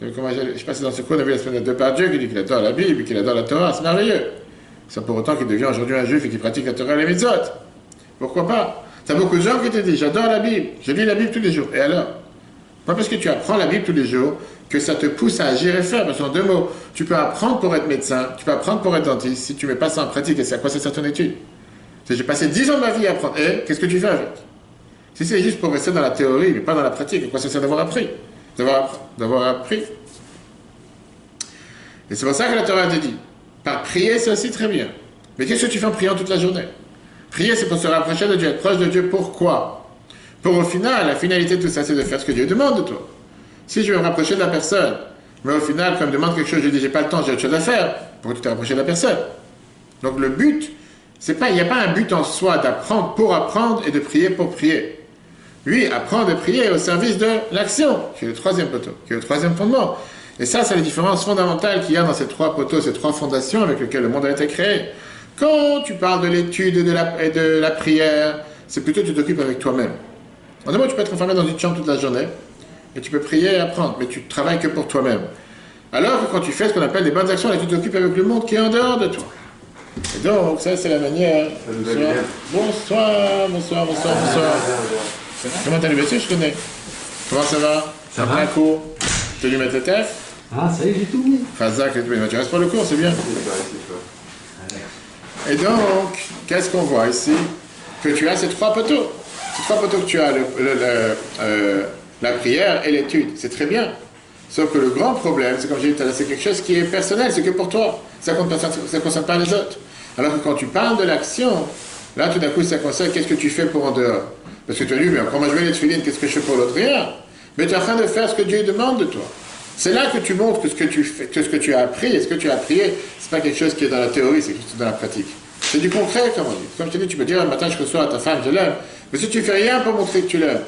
Je ne sais pas si dans ce cours, on a vu la semaine de Dieu qui dit qu'il adore la Bible et qu'il adore la Torah. C'est merveilleux. C'est pour autant qu'il devient aujourd'hui un juif et qu'il pratique la Torah et les mitzvot. Pourquoi pas? Tu as beaucoup de gens qui te disent, j'adore la Bible, je lis la Bible tous les jours. Et alors? Pas parce que tu apprends la Bible tous les jours que ça te pousse à agir et faire. Parce qu'en deux mots, tu peux apprendre pour être médecin, tu peux apprendre pour être dentiste, si tu ne mets pas ça en pratique, et c'est à quoi ça sert ton étude? J'ai passé 10 ans de ma vie à apprendre. Et qu'est-ce que tu fais avec? Si c'est juste pour rester dans la théorie, mais pas dans la pratique, à quoi ça sert d'avoir appris? D'avoir appris. Et c'est pour ça que la Torah te dit, par prier, c'est aussi très bien. Mais qu'est-ce que tu fais en priant toute la journée? Prier, c'est pour se rapprocher de Dieu, être proche de Dieu. Pourquoi? Pour au final, la finalité de tout ça, c'est de faire ce que Dieu demande de toi. Si je veux me rapprocher de la personne, mais au final, quand il me demande quelque chose, je lui dis, j'ai pas le temps, j'ai autre chose à faire, pourquoi tu t'es rapproché de la personne? Donc le but, il n'y a pas un but en soi d'apprendre pour apprendre et de prier pour prier. Lui, apprendre et prier au service de l'action, qui est le troisième poteau, qui est le troisième fondement. Et ça, c'est la différence fondamentale qu'il y a dans ces trois poteaux, ces trois fondations avec lesquelles le monde a été créé. Quand tu parles de l'étude et de la prière, c'est plutôt tu t'occupes avec toi-même. En deux mots, tu peux être enfermé dans une chambre toute la journée, et tu peux prier et apprendre, mais tu ne travailles que pour toi-même. Alors que quand tu fais ce qu'on appelle les bonnes actions, là, tu t'occupes avec le monde qui est en dehors de toi. Et donc, ça, c'est la manière. Bonsoir. Comment t'as lu? Monsieur, je connais. Comment ça va? Ça va. Un cours. Tu as dû mettre le tef? Ah, ça y est, j'ai tout mis. Khazak, tu restes pour le cours, c'est bien. Et donc, qu'est-ce qu'on voit ici? Que tu as ces trois poteaux. Ces trois poteaux que tu as, la prière et l'étude. C'est très bien. Sauf que le grand problème, c'est comme j'ai dit tout à l'heure, c'est quelque chose qui est personnel, c'est que pour toi. Ça ne concerne pas les autres. Alors que quand tu parles de l'action, là, tout d'un coup, ça concerne qu'est-ce que tu fais pour en dehors. Parce que tu as dit, mais comment je vais les tefillin, qu'est-ce que je fais pour l'autre? Rien. Mais tu es en train de faire ce que Dieu demande de toi. C'est là que tu montres que ce que tu fais, que ce que tu as appris et ce que tu as prié, c'est pas quelque chose qui est dans la théorie, c'est quelque chose dans la pratique. C'est du concret, comme on dit. Comme je te dis, tu peux dire un matin, je reçois à ta femme, je l'aime. Mais si tu fais rien pour montrer que tu l'aimes,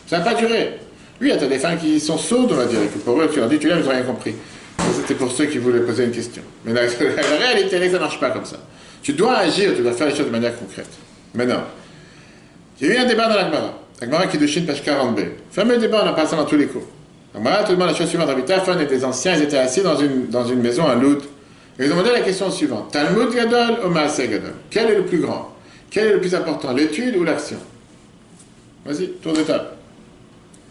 ça va pas durer. Oui, tu as des femmes qui sont sourdes, on va dire, et que pour eux, tu leur dis tu l'aimes, ils n'ont rien compris. C'était pour ceux qui voulaient poser une question. Mais la réalité, ça ne marche pas comme ça. Tu dois agir, tu dois faire les choses de manière concrète. Maintenant, il y a eu un débat dans l'Agmara. L'Agmara qui Kiddushin, page 40b. Fameux débat, on a passé dans tous les cours. L'Agmara te demande la chose suivante. Rabbi Tarfon et des anciens, ils étaient assis dans une maison à Loud. Et ils ont demandé la question suivante. Talmud Gadol ou Maaseh Gadol? Quel est le plus grand? Quel est le plus important? L'étude ou l'action? Vas-y, tour de table.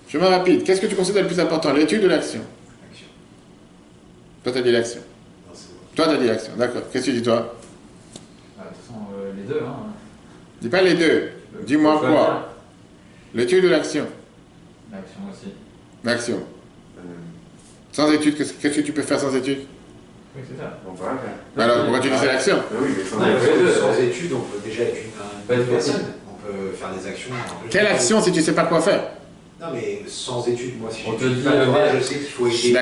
Chemin rapide. Qu'est-ce que tu considères le plus important? L'étude ou l'action? Action. Toi, tu as dit l'action. Toi, tu as dit l'action. D'accord. Qu'est-ce que tu dis, toi? Ah, de toute façon, les deux, hein. Dis pas les deux. Dis-moi quoi? L'étude ou l'action? L'action aussi. L'action. Sans étude, qu'est-ce que tu peux faire sans étude? Oui, c'est ça. On peut rien faire. Alors, pourquoi tu dis c'est l'action? Oui, mais Sans études, on peut déjà être Pas une de personne. On peut faire des actions. Quelle action si tu sais pas quoi faire? Non, mais sans études, moi, si On te j'étudie dit, pas le droit, mais- je sais qu'il faut Je suis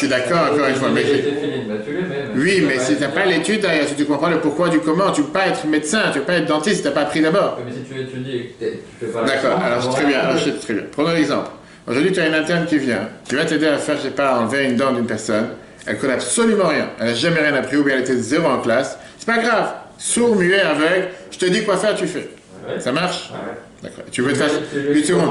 d'accord encore une fois. Mais, Tu les mets. oui, mais si tu n'as pas l'étude derrière, si tu comprends le pourquoi du comment, tu ne peux pas être médecin, tu ne peux pas être dentiste si tu n'as pas appris d'abord. Mais si tu étudies et que tu fais pas l'action, D'accord, alors c'est très bien, très bien. Prenons l'exemple. Aujourd'hui, tu as une interne qui vient t'aider à faire, je sais pas, enlever une dent d'une personne. Elle connaît absolument rien. Elle n'a jamais rien appris ou bien elle était de zéro en classe. C'est pas grave. Sourd, muet, aveugle, je te dis quoi faire, tu fais. Ouais. Ça marche? Ouais. D'accord. Tu veux te faire... Une seconde.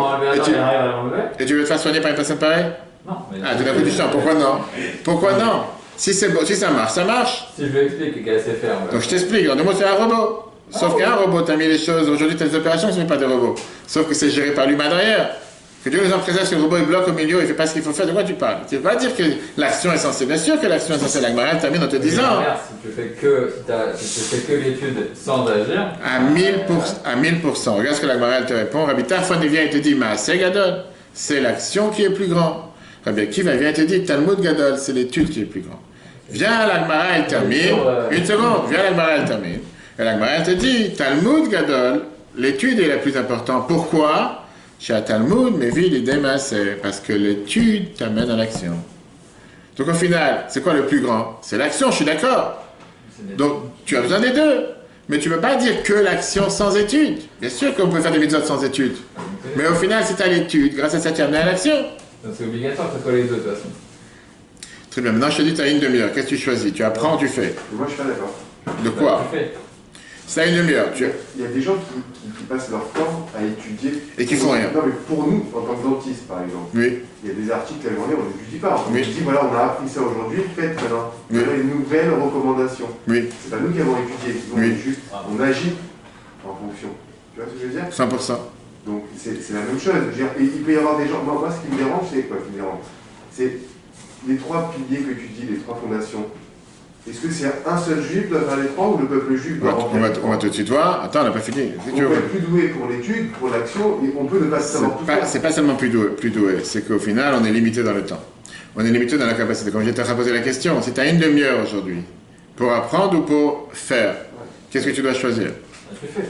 Et tu veux te faire soigner par une personne pareille? Non. Mais Ah, tout d'un coup, tu sens. Pourquoi non? Pourquoi non? Si c'est bon, si ça marche, ça marche. Si je lui explique qu'elle sait faire. Donc je t'explique. En deux mots, c'est un robot. Sauf qu'un robot, tu as mis les choses. Aujourd'hui, tu as des opérations, ce n'est pas des robots. Sauf que c'est géré par l'humain derrière. Que Dieu nous en préserve, si le robot il bloque au milieu, il ne fait pas ce qu'il faut faire, de quoi tu parles? Tu ne veux pas dire que l'action est censée. Bien sûr que l'action est censée. La Gemara termine en te disant. Si tu fais que l'étude sans agir. À 1000%. Regarde ce que la Gemara te répond. Rabbi Tarfon vient et te dit, c'est Gadol. C'est l'action qui est plus grande. Rabbi Akiva vient et te dit, Talmud Gadol, c'est l'étude qui est plus grande. Viens, la Gemara, elle termine. Une seconde, viens, la Gemara, elle termine. Et la Gemara, elle te dit, Talmud Gadol, l'étude est la plus importante. Pourquoi? Chez Talmud, mais l'idée, c'est parce que l'étude t'amène à l'action. Donc au final, c'est quoi le plus grand? C'est l'action, je suis d'accord. Donc tu as besoin des deux. Mais tu ne peux pas dire que l'action sans étude. Bien sûr qu'on peut faire des mitzvot sans étude. Mais au final, c'est à l'étude. Grâce à ça, tu amènes à l'action. Donc c'est obligatoire que ce soit les deux de toute façon. Très bien. Maintenant, je te dis, tu as une demi-heure. Qu'est-ce que tu choisis? Tu apprends ou tu fais? Moi, je suis pas d'accord. De quoi? C'est à une demi-heure. Il y a des gens qui passent leur temps à étudier. Et qui font rien. Non, mais pour nous, en tant que dentiste, par exemple, Oui. il y a des articles à journée, on n'étudie pas. On Oui. dit, voilà, on a appris ça aujourd'hui, faites maintenant. Oui. Voilà une nouvelle recommandation. Oui. C'est pas nous qui avons étudié. Nous, Oui. on est juste, on agit en fonction. Tu vois ce que je veux dire? 100%. Donc, c'est la même chose. Je veux dire, et il peut y avoir des gens. Moi, ce qui me dérange, c'est quoi qui me dérange? C'est les trois piliers que tu dis, les trois fondations. Est-ce que c'est un seul juif qui doit faire les trois ou le peuple juif doit On va tout de suite voir. Attends, on n'a pas fini. On peut être plus doué pour l'étude, pour l'action, et on peut ne pas savoir tout faire. C'est pas seulement plus doué. C'est qu'au final, on est limité dans le temps. On est limité dans la capacité. Comme je t'ai posé la question, si tu as une demi-heure aujourd'hui pour apprendre ou pour faire, qu'est-ce que tu dois choisir? Je fais.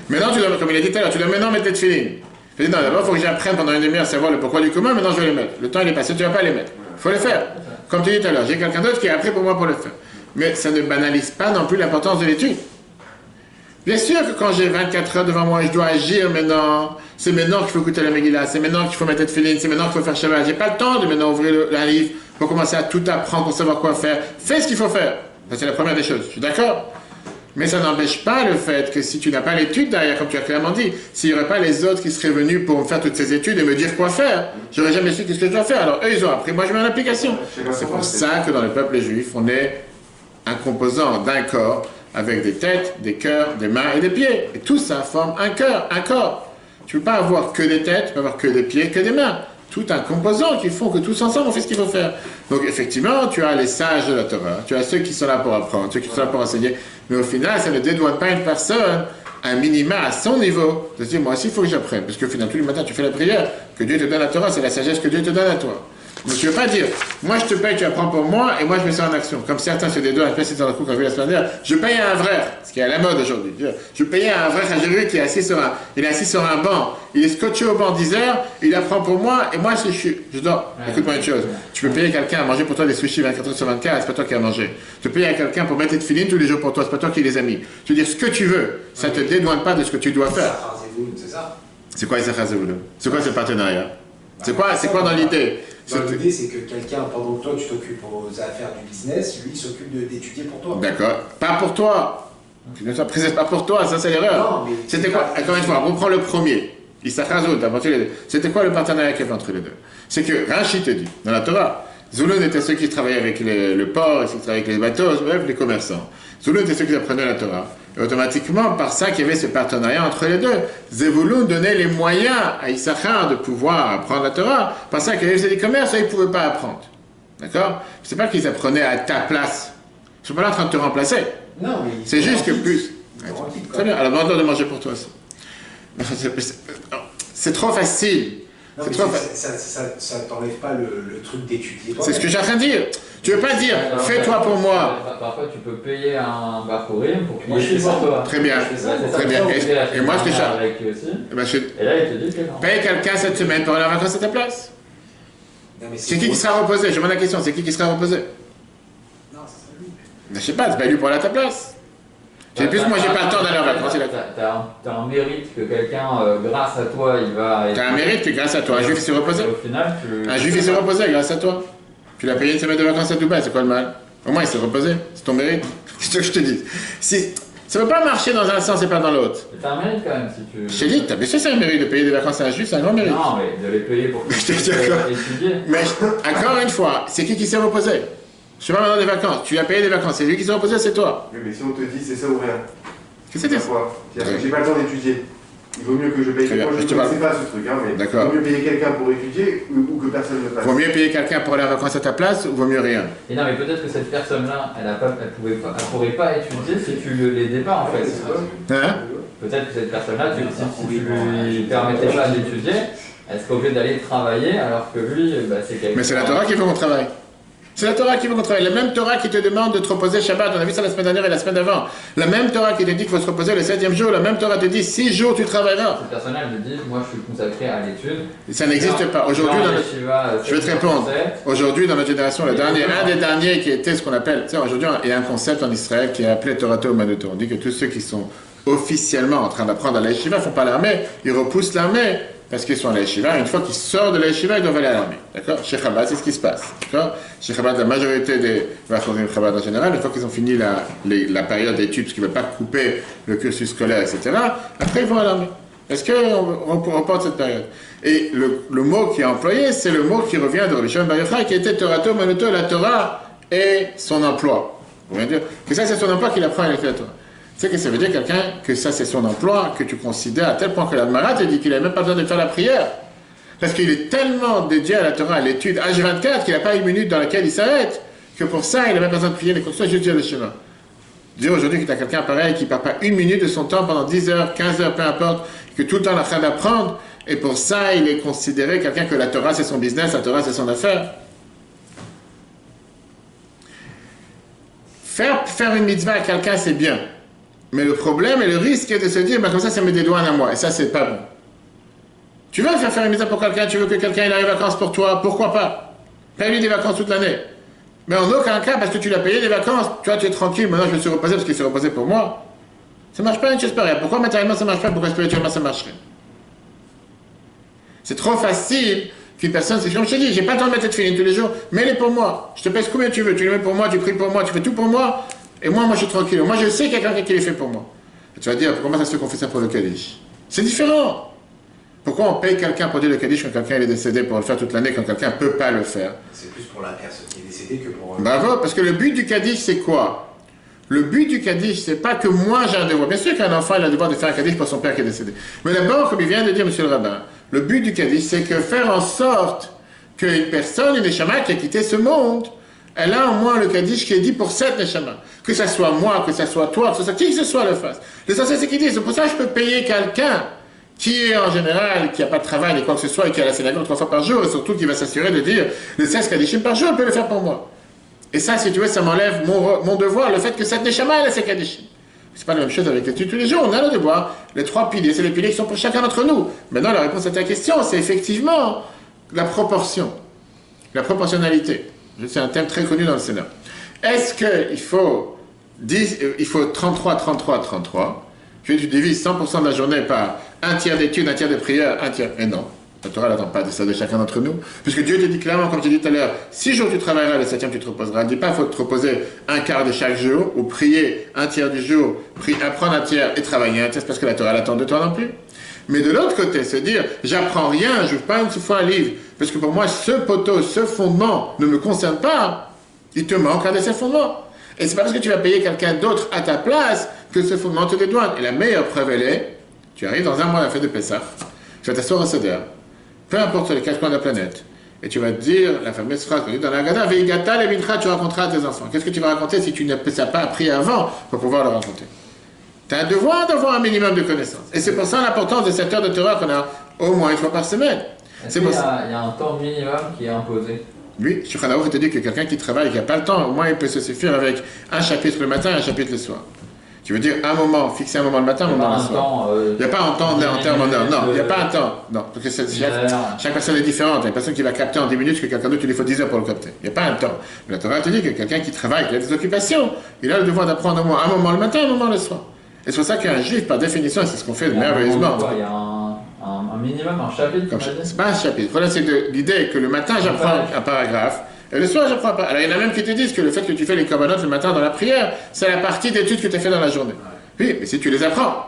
Maintenant, tu dois, comme il a dit tout à l'heure, tu dois maintenant mettre tes filines. Je dis non, d'abord, il faut que j'apprenne pendant une demi-heure à savoir le pourquoi du comment, maintenant je vais les mettre. Le temps il est passé, tu ne vas pas les mettre. Il faut les faire. Comme tu dis tout à l'heure, j'ai quelqu'un d'autre qui est appris pour moi pour le faire. Mais ça ne banalise pas non plus l'importance de l'étude. Bien sûr que quand j'ai 24 heures devant moi et je dois agir maintenant, c'est maintenant qu'il faut écouter la Megillah, c'est maintenant qu'il faut mettre tête filine, c'est maintenant qu'il faut faire Shabbat. J'ai pas le temps de maintenant ouvrir un livre pour commencer à tout apprendre, pour savoir quoi faire. Fais ce qu'il faut faire. Ça, c'est la première des choses. Je suis d'accord. Mais ça n'empêche pas le fait que si tu n'as pas l'étude derrière, comme tu as clairement dit, s'il n'y aurait pas les autres qui seraient venus pour me faire toutes ces études et me dire quoi faire, j'aurais jamais su qu'est-ce que je dois faire. Alors eux, ils ont appris, moi je mets en application. C'est pour ça que dans le peuple juif, on est un composant d'un corps avec des têtes, des cœurs, des mains et des pieds. Et tout ça forme un cœur, un corps. Tu ne peux pas avoir que des têtes, tu peux avoir que des pieds, que des mains. Tout un composant qui font que tous ensemble on fait ce qu'il faut faire. Donc effectivement, tu as les sages de la Torah, tu as ceux qui sont là pour apprendre, ceux qui sont là pour enseigner, mais au final, ça ne dédouane pas une personne, un minima à son niveau, de se dire moi aussi il faut que j'apprenne, parce qu'au final, tous les matins tu fais la prière, que Dieu te donne la Torah, c'est la sagesse que Dieu te donne à toi. Donc tu ne veux pas dire, moi je te paye, tu apprends pour moi, et moi je mets ça en action. Comme certains se dédouanent, espèce dans le coup quand je vu la semaine dernière, je paye à un vrai, ce qui est à la mode aujourd'hui. Je payais à un vrai Khajiri qui est assis sur un banc, il est scotché au banc 10 heures, il apprend pour moi, et moi je dors. Écoute-moi une chose, tu peux payer quelqu'un à manger pour toi des sushis 24 heures sur 24, c'est pas toi qui as mangé. Tu peux payer à quelqu'un pour mettre tes filines tous les jours pour toi, c'est pas toi qui les as mis. Tu veux dire ce que tu veux, ça ne te dédouane pas de ce que tu dois faire. C'est ça. C'est quoi Issachar Zevulun? C'est quoi ce partenariat? C'est quoi dans l'idée? L'idée, c'est que quelqu'un, pendant que toi tu t'occupes aux affaires du business, lui il s'occupe d'étudier pour toi. D'accord. Pas pour toi. C'est pas pour toi, ça c'est l'erreur. C'était quoi? Encore une fois, on prend le premier. Issachar Zevulun, t'as les deux. C'était quoi le partenariat qu'il y avait entre les deux? C'est que Rachid te dit, dans la Torah, Zulun était ceux qui travaillaient avec le port, ceux qui travaillaient avec les bateaux, bref, les commerçants. Zulun était ceux qui apprenaient la Torah. Et automatiquement, par ça qu'il y avait ce partenariat entre les deux. Zevulun donnait les moyens à Issachar de pouvoir apprendre la Torah. Par ça qu'il y avait des commerces, ils ne pouvaient pas apprendre. D'accord? C'est pas qu'ils apprenaient à ta place. Ils ne sont pas là en train de te remplacer. Non, mais c'est juste que plus. Très bien, alors demande de manger pour toi aussi. C'est trop facile. Non, ça t'enlève pas le truc d'étudier. C'est ce que j'ai en train de dire. Tu veux pas dire, fais-toi pour moi. Parfois, tu peux payer un Bakhourim pour qu'il écrit pour toi. Très bien. Très bien. Et moi, ce que j'ai. Et là, il te dit que non. Paye quelqu'un cette semaine pour aller en vacances à ta place. C'est qui sera reposé? Je demande la question, c'est qui sera reposé? Non, c'est lui. Je sais pas, c'est pas lui pour aller à ta place. C'est plus moi, j'ai pas le temps d'aller en vacances. T'as un mérite que quelqu'un, grâce à toi, il va. T'as un mérite que grâce à toi, un juif il s'est reposé. Au final, Un juif il s'est reposé grâce à toi. Tu l'as payé une semaine de vacances à Dubaï, c'est quoi le mal? Au moins il s'est reposé, c'est ton mérite. C'est ce que je te dis. Ça ne peut pas marcher dans un sens et pas dans l'autre. T'as un mérite quand même si tu. Je t'ai dit, bien sûr c'est un mérite de payer des vacances à un juif, c'est un grand mérite. Non, mais de les payer pour que tu puisses étudier. Mais encore une fois, c'est qui s'est reposé? Je sais pas maintenant des vacances, tu lui as payé des vacances, c'est lui qui s'est reposé, c'est toi. Oui, mais si on te dit c'est ça ou rien. Qu'est-ce que c'est quoi? J'ai pas le temps d'étudier. Il vaut mieux que je paye quelqu'un. Moi, je ne sais pas ce truc, hein, mais il vaut mieux payer quelqu'un pour étudier ou que personne ne fasse. Vaut mieux payer quelqu'un pour aller en vacances à ta place ou vaut mieux rien? Et non, mais peut-être que cette personne-là, elle pourrait pas étudier si tu ne l'aidais pas en fait. Hein? Peut-être que cette personne-là, si tu lui permettais pas d'étudier, elle serait obligée d'aller travailler alors que lui, c'est quelqu'un. Mais c'est la Torah qui veut qu'on travaille. C'est la Torah qui veut qu'on travaille. La même Torah qui te demande de te reposer Shabbat. On a vu ça la semaine dernière et la semaine d'avant. La même Torah qui te dit qu'il faut se reposer le 7e jour. La même Torah te dit 6 jours tu travailleras. Cette personne-là, elle me dit, moi je suis consacré à l'étude. Ça n'existe pas. Aujourd'hui, je vais te répondre. Aujourd'hui, dans notre génération, un des derniers qui était ce qu'on appelle, tu sais, aujourd'hui, il y a un concept en Israël qui est appelé Torato Umanuto. On dit que tous ceux qui sont officiellement en train d'apprendre à la yeshiva ne font pas l'armée, ils repoussent l'armée. Parce qu'ils sont à la yeshiva, une fois qu'ils sortent de la yeshiva, ils doivent aller à l'armée. D'accord? Chez Chabad, c'est ce qui se passe. D'accord? Chez Chabad, la majorité des Vachorim Chabad en général, une fois qu'ils ont fini la période d'études, parce qu'ils ne veulent pas couper le cursus scolaire, etc., après ils vont à l'armée. Est-ce qu'on reporte cette période? Et le mot qui est employé, c'est le mot qui revient de Rabbi Shimon Bar Yochai, qui était Torato Umanuto, la Torah et son emploi. Vous voyez dire que ça, c'est son emploi qu'il apprend avec la Torah. Tu sais que ça veut dire quelqu'un que ça c'est son emploi, que tu considères à tel point que l'Admara te dit qu'il n'a même pas besoin de faire la prière. Parce qu'il est tellement dédié à la Torah, à l'étude H24, qu'il n'a pas une minute dans laquelle il s'arrête, que pour ça il n'a même pas besoin de prier les constats, juste dire le chemin. Dire aujourd'hui que tu as quelqu'un pareil qui ne perd pas une minute de son temps pendant 10 heures, 15 heures, peu importe, que tout le temps il est en train d'apprendre, et pour ça il est considéré quelqu'un que la Torah c'est son business, la Torah c'est son affaire. Faire une mitzvah à quelqu'un c'est bien. Mais le problème et le risque est de se dire, comme ça met des douanes à moi, et ça c'est pas bon. Tu veux faire une mitzvah pour quelqu'un, tu veux que quelqu'un ait les vacances pour toi, pourquoi pas? Paye-lui des vacances toute l'année. Mais en aucun cas, parce que tu l'as payé des vacances, toi tu es tranquille, maintenant je me suis reposé parce qu'il s'est reposé pour moi. Ça marche pas une chose pareille. Pourquoi matériellement ça marche pas, pourquoi spirituellement ça marcherait? C'est trop facile qu'une personne, c'est comme je t'ai dit, j'ai pas le temps de mettre cette filine tous les jours, mets-les pour moi. Je te pèse combien tu veux, tu les mets pour moi, tu pries pour moi, tu fais tout pour moi. Et moi je suis tranquille. Moi, je sais qu'il y a quelqu'un qui les fait pour moi. Et tu vas dire, comment ça se fait qu'on fait ça pour le Kaddish? C'est différent. Pourquoi on paye quelqu'un pour dire le Kaddish quand quelqu'un est décédé pour le faire toute l'année, quand quelqu'un ne peut pas le faire? C'est plus pour la personne qui est décédée que pour... Bravo, parce que le but du Kaddish, c'est quoi? Le but du Kaddish, c'est pas que moi j'ai un devoir. Bien sûr qu'un enfant il a le devoir de faire un Kaddish pour son père qui est décédé. Mais d'abord, comme il vient de dire monsieur le rabbin, le but du Kaddish, c'est que faire en sorte qu'une personne, une neshama qui a quitté ce monde, elle a au moins le Kaddish qui est dit pour cette neshama. Que ça soit moi, que ça soit toi, que ce soit qui que ce soit le fasse. L'essentiel c'est qu'il dit, c'est pour ça que je peux payer quelqu'un qui est en général, qui n'a pas de travail ni quoi que ce soit et qui est à la synagogue 3 fois par jour et surtout qui va s'assurer de dire le 16 Kaddishim par jour, elle peut le faire pour moi. Et ça, si tu veux, ça m'enlève mon devoir, le fait que cette neshama, elle a ses Kaddishim. C'est pas la même chose avec l'étude tous les jours, on a le devoir. Les 3 piliers, c'est les piliers qui sont pour chacun d'entre nous. Maintenant, la réponse à ta question, c'est effectivement la proportion, la proportionnalité. C'est un thème très connu dans le Sénat. Est-ce qu'il faut 33, 33, 33? Tu divises 100% de la journée par un tiers d'études, un tiers de prière, un tiers. Et non, la Torah n'attend pas de ça de chacun d'entre nous. Puisque Dieu te dit clairement, comme tu dis tout à l'heure, 6 jours tu travailleras, le 7e tu te reposeras. Ne dis pas qu'il faut te reposer un quart de chaque jour, ou prier un tiers du jour, apprendre un tiers et travailler un tiers, c'est parce que la Torah l'attend de toi non plus. Mais de l'autre côté, se dire, j'apprends rien, je n'ouvre pas une fois un livre, parce que pour moi, ce poteau, ce fondement ne me concerne pas, il te manque un de ces fondements. Et c'est pas parce que tu vas payer quelqu'un d'autre à ta place que ce fondement te dédouane. Et la meilleure preuve, elle est, tu arrives dans un mois à la fête de Pessah, tu vas t'asseoir au Seder, peu importe les 4 coins de la planète, et tu vas te dire la fameuse phrase qu'on dit dans la Haggadah, Veigata le mincha, tu raconteras à tes enfants. Qu'est-ce que tu vas raconter si tu n'as pas appris avant pour pouvoir le raconter? Tu as un devoir d'avoir un minimum de connaissances. Et c'est pour ça l'importance de cette heure de Torah qu'on a au moins une fois par semaine. Il y a un temps minimum qui est imposé. Oui, Shulchan Aruch te dit que quelqu'un qui travaille, qui n'a pas le temps, au moins il peut se suffire avec un chapitre le matin et un chapitre le soir. Tu veux dire un moment, fixer un moment le matin, un moment le soir. Il n'y a pas un temps en termes d'heure. Non, il n'y a pas un temps. Non, parce que chaque personne est différente. Il y a une personne qui va capter en 10 minutes que quelqu'un d'autre, il lui faut 10 heures pour le capter. Il n'y a pas un temps. Mais la Torah te dit que quelqu'un qui travaille, qui a des occupations, il a le devoir d'apprendre au moins un moment le matin, un moment le soir. Et c'est pour ça qu'un juif, par définition, c'est ce qu'on fait merveilleusement. Il y a un minimum, un chapitre. C'est pas un chapitre. Le problème, c'est que l'idée est que le matin, j'apprends un paragraphe. Et le soir, j'apprends pas. Alors, il y en a même qui te disent que le fait que tu fais les corbanotes le matin dans la prière, c'est la partie d'études que tu as fait dans la journée. Oui, mais si tu les apprends,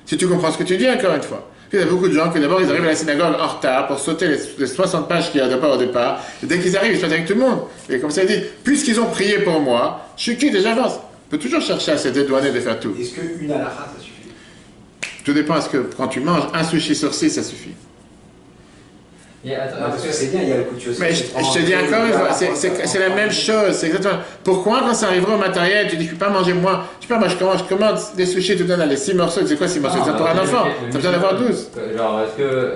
si tu comprends ce que tu dis, encore une fois. Il y a beaucoup de gens que d'abord, ils arrivent à la synagogue en retard pour sauter les 60 pages qu'il y a au départ. Et dès qu'ils arrivent, ils sont avec tout le monde. Et comme ça, ils disent, puisqu'ils ont prié pour moi, je suis quitte et j'avance. On peut toujours chercher à se dédouaner de faire tout. Est-ce qu'une halakha, ça suffit? Tout dépend, est-ce que quand tu manges un sushi sur 6, ça suffit? Parce que c'est bien, il y a le couture. Mais je te dis encore une fois, c'est la même chose, c'est exactement. Pourquoi quand ça arrivera au matériel, tu dis je ne peux pas manger moins, je sais pas, moi je commande des sushis, tu donnes les 6 morceaux, c'est quoi 6 morceaux? C'est pour un enfant, tu as besoin d'avoir 12. Genre, est-ce que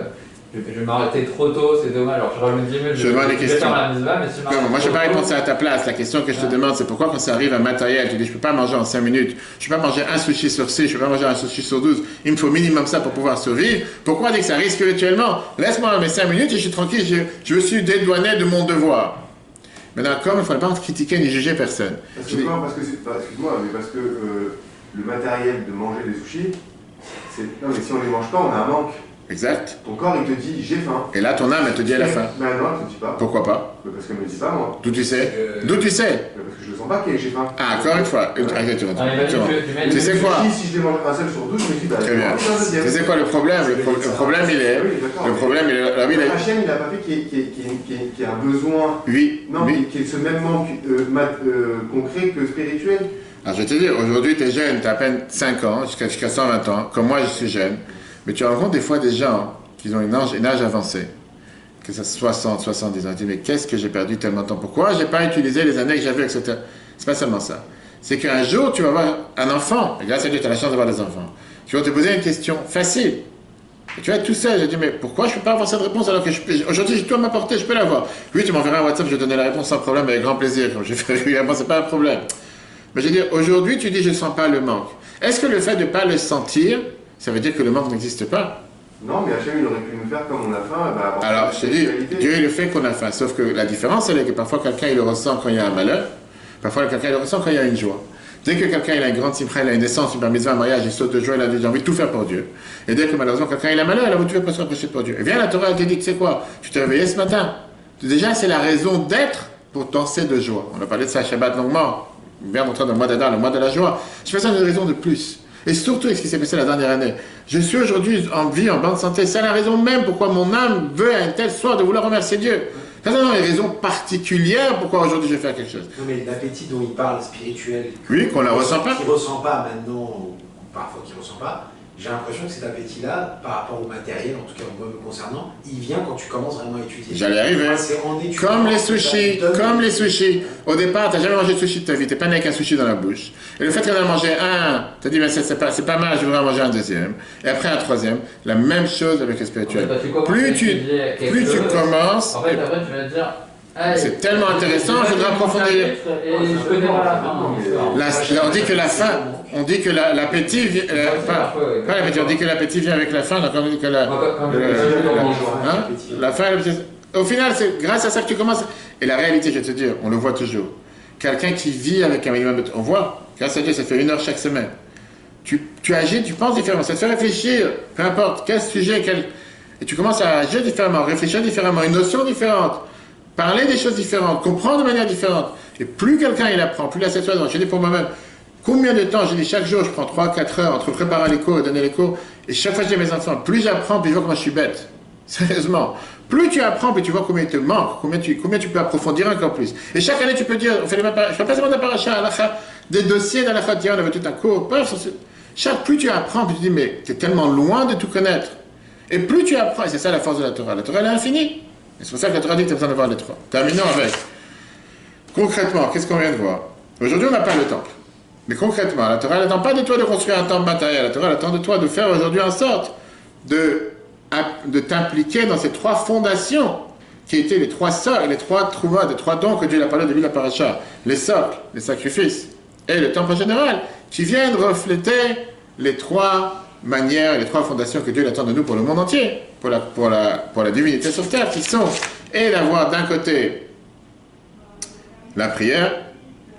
je vais m'arrêter trop tôt, c'est dommage, alors je rajoute 10 minutes, je vais faire la mitzvah, mais si moi je ne vais pas répondre ça à ta place, la question que je te demande c'est pourquoi quand ça arrive à matériel, tu dis je ne peux pas manger en 5 minutes, je ne peux pas manger un sushi sur 6, je ne peux pas manger un sushi sur 12, il me faut minimum ça pour pouvoir survivre, pourquoi dire que ça risque spirituellement? Laisse-moi mes 5 minutes et je suis tranquille, je me suis dédouané de mon devoir. Maintenant, comme il ne faut pas critiquer ni juger personne. Excuse-moi, mais parce que le matériel de manger des sushis, non mais si on ne les mange pas, on a un manque. Exact. Ton corps, il te dit j'ai faim. Et là, ton âme, elle te dit à la fin. Ben non, elle te dit pas. Pourquoi pas? Parce qu'elle me dit pas, moi. D'où tu sais? D'où tu sais? Parce que je le sens pas que j'ai faim. Ah, encore une fois. Tu sais quoi? Si je les mange un seul sur 12, je me dis bah. Très bien. Tu sais quoi le problème? Le problème, il est. Le problème, il est. Hachem, il n'a pas fait qu'il y a un besoin. Oui. Non, mais qu'il y ait ce même manque concret que spirituel. Alors, je vais te dire, aujourd'hui, tu es jeune, tu as à peine 5 ans, jusqu'à 120 ans. Comme moi, je suis jeune. Mais tu rencontres des fois des gens qui ont une âge avancé, que ça soit 60, 70 ans. Tu dis, mais qu'est-ce que j'ai perdu tellement de temps? Pourquoi je n'ai pas utilisé les années que j'avais, etc. C'est pas seulement ça. C'est qu'un jour, tu vas avoir un enfant, et grâce à Dieu, tu as la chance d'avoir des enfants. Tu vas te poser une question facile. Et tu vas être tout seul. Je dis, mais pourquoi je ne peux pas avoir cette réponse alors que aujourd'hui, j'ai tout à m'apporter, je peux l'avoir. Oui, tu m'enverras un WhatsApp, je vais donner la réponse sans problème, avec grand plaisir. Comme je fais régulièrement, c'est pas un problème. Mais je veux dire, aujourd'hui, tu dis, je ne sens pas le manque. Est-ce que le fait de ne pas le sentir, ça veut dire que le manque n'existe pas? Non, mais Hachem, il aurait pu nous faire comme on a faim. Alors, je te dis, Dieu, il le fait qu'on a faim. Sauf que la différence, c'est que parfois, quelqu'un, il le ressent quand il y a un malheur. Parfois, quelqu'un, il le ressent quand il y a une joie. Dès que quelqu'un, il a une grande simcha, il a une naissance, une bar mitzvah, un mariage, il saute de joie, il a dit, j'ai envie de tout faire pour Dieu. Et dès que, malheureusement, quelqu'un, il a malheur, il a envie de tout faire pour se rapprocher pour Dieu. Et viens, la Torah, elle te dit, tu sais quoi? Tu t'es réveillé ce matin. Déjà, c'est la raison d'être pour danser de joie. On a parlé de ça à Shabbat longuement. On vient montrer dans le mois d'Adar, le mois de la joie. Je fais ça une raison de plus. Et surtout avec ce qui s'est passé la dernière année. Je suis aujourd'hui en vie, en bonne santé. C'est la raison même pourquoi mon âme veut à un tel soir de vouloir remercier Dieu. Ça, non, il y a une raison particulière pourquoi aujourd'hui je vais faire quelque chose. Non, mais l'appétit dont il parle, spirituel. Oui, qu'on ne la ressent pas. Qui ne ressent pas maintenant, ou parfois qui ne ressent pas. J'ai l'impression que cet appétit-là, par rapport au matériel, en tout cas moi me concernant, il vient quand tu commences vraiment à étudier. J'allais arriver. Comme les sushis. Au départ, tu n'as jamais mangé de sushi de ta vie, tu n'es pas né avec un sushi dans la bouche. Et le fait qu'on a mangé un, tu as dit, mais c'est pas mal, je voudrais en manger un deuxième. Et après un troisième, la même chose avec le spirituel. Plus tu commences. En fait, après, tu vas te dire. C'est tellement intéressant, je voudrais approfondir. Je connais pas la fin. On dit que la faim, on dit que l'appétit vient. Pas l'appétit, on dit que l'appétit vient avec la faim, donc on dit que la faim, au final, c'est grâce à ça que tu commences. Et la réalité, je vais te dire, on le voit toujours. Quelqu'un qui vit avec un minimum de. On voit, grâce à Dieu, ça fait 1 heure chaque semaine. Tu agis, tu penses différemment, ça te fait réfléchir, peu importe quel sujet, et tu commences à agir différemment, réfléchir différemment, une notion différente. Parler des choses différentes, comprendre de manière différente. Et plus quelqu'un il apprend, plus il a cette chose. Je dis pour moi-même, combien de temps, je dis chaque jour, je prends 3-4 heures entre préparer les cours et donner les cours. Et chaque fois que j'ai mes enfants, plus j'apprends, plus je vois comment je suis bête. Sérieusement. Plus tu apprends, plus tu vois combien il te manque, combien tu peux approfondir encore plus. Et chaque année, tu peux dire, on fait je fais pas seulement de la paracha, des dossiers dans la on avait tout un cours. Plus tu apprends, plus tu dis, mais tu es tellement loin de tout connaître. Et plus tu apprends, et c'est ça la force de la Torah. La Torah, elle est infinie. Et c'est pour ça que la Torah dit que tu as besoin de voir les trois. Terminons avec. Concrètement, qu'est-ce qu'on vient de voir? Aujourd'hui, on n'a pas le temple. Mais concrètement, la Torah n'attend pas de toi de construire un temple matériel. La Torah attend de toi de faire aujourd'hui en sorte de t'impliquer dans ces 3 fondations qui étaient les 3 socles, les 3 trouvas, les 3 dons que Dieu a parlé au début de la paracha. Les socles, les sacrifices et le temple en général, qui viennent refléter les trois manières, les trois fondations que Dieu attend de nous pour le monde entier, pour la divinité sur terre, qui sont, et d'avoir d'un côté la prière,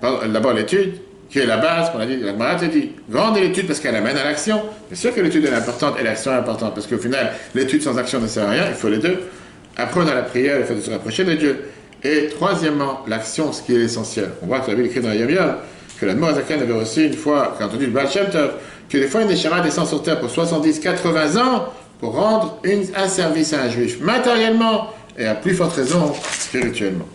d'abord l'étude, qui est la base, qu'on a dit, la Gemara te dit, grande est l'étude parce qu'elle amène à l'action. Bien sûr que l'étude est importante et l'action est importante, parce qu'au final, l'étude sans action ne sert à rien, il faut les deux. Après, on a la prière, le fait de se rapprocher de Dieu. Et troisièmement, l'action, ce qui est l'essentiel. On voit que la Bible écrit dans Yom Yom, que la Mourazakan avait reçu une fois, quand on dit le Baal Shem Tov, que des fois une Neshama descend sur terre pour 70, 80 ans pour rendre un service à un juif, matériellement et à plus forte raison, spirituellement.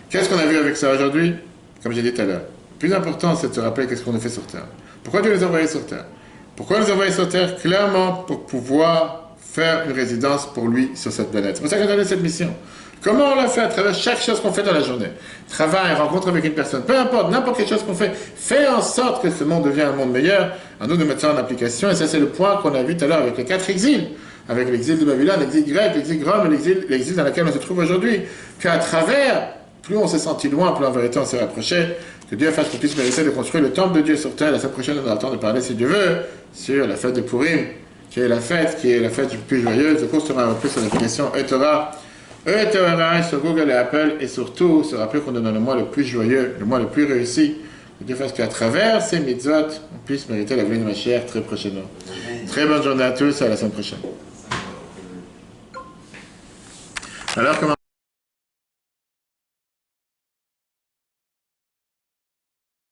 Qu'est-ce qu'on a vu avec ça aujourd'hui? Comme j'ai dit tout à l'heure. Le plus important, c'est de se rappeler qu'est-ce qu'on a fait sur terre. Pourquoi Dieu nous a envoyés sur terre? Pourquoi nous a envoyés sur terre? Clairement, pour pouvoir faire une résidence pour lui sur cette planète. C'est pour ça qu'on a donné cette mission. Comment on l'a fait? À travers chaque chose qu'on fait dans la journée. Travail, rencontre avec une personne, peu importe, n'importe quelle chose qu'on fait en sorte que ce monde devienne un monde meilleur. À nous de mettre ça en application. Et ça, c'est le point qu'on a vu tout à l'heure avec les 4 exils. Avec l'exil de Babylone, l'exil grec, l'exil Rome et l'exil dans lequel on se trouve aujourd'hui. Qu'à travers, plus on s'est senti loin, plus en vérité on s'est rapproché. Que Dieu fasse qu'on puisse mériter de construire le temple de Dieu sur terre. La semaine prochaine, on aura le temps de parler, si Dieu veut, sur la fête de Purim, qui est la fête plus joyeuse. Le cours sera repris sur l'application eTorah. eTorah sur Google et Apple. Et surtout, se rappeler qu'on est dans le mois le plus joyeux, le mois le plus réussi. Que Dieu fasse qu'à travers ces mitzvot, on puisse mériter la venue de Mashiach très prochainement. Très bonne journée à tous et à la semaine prochaine. Alors, comment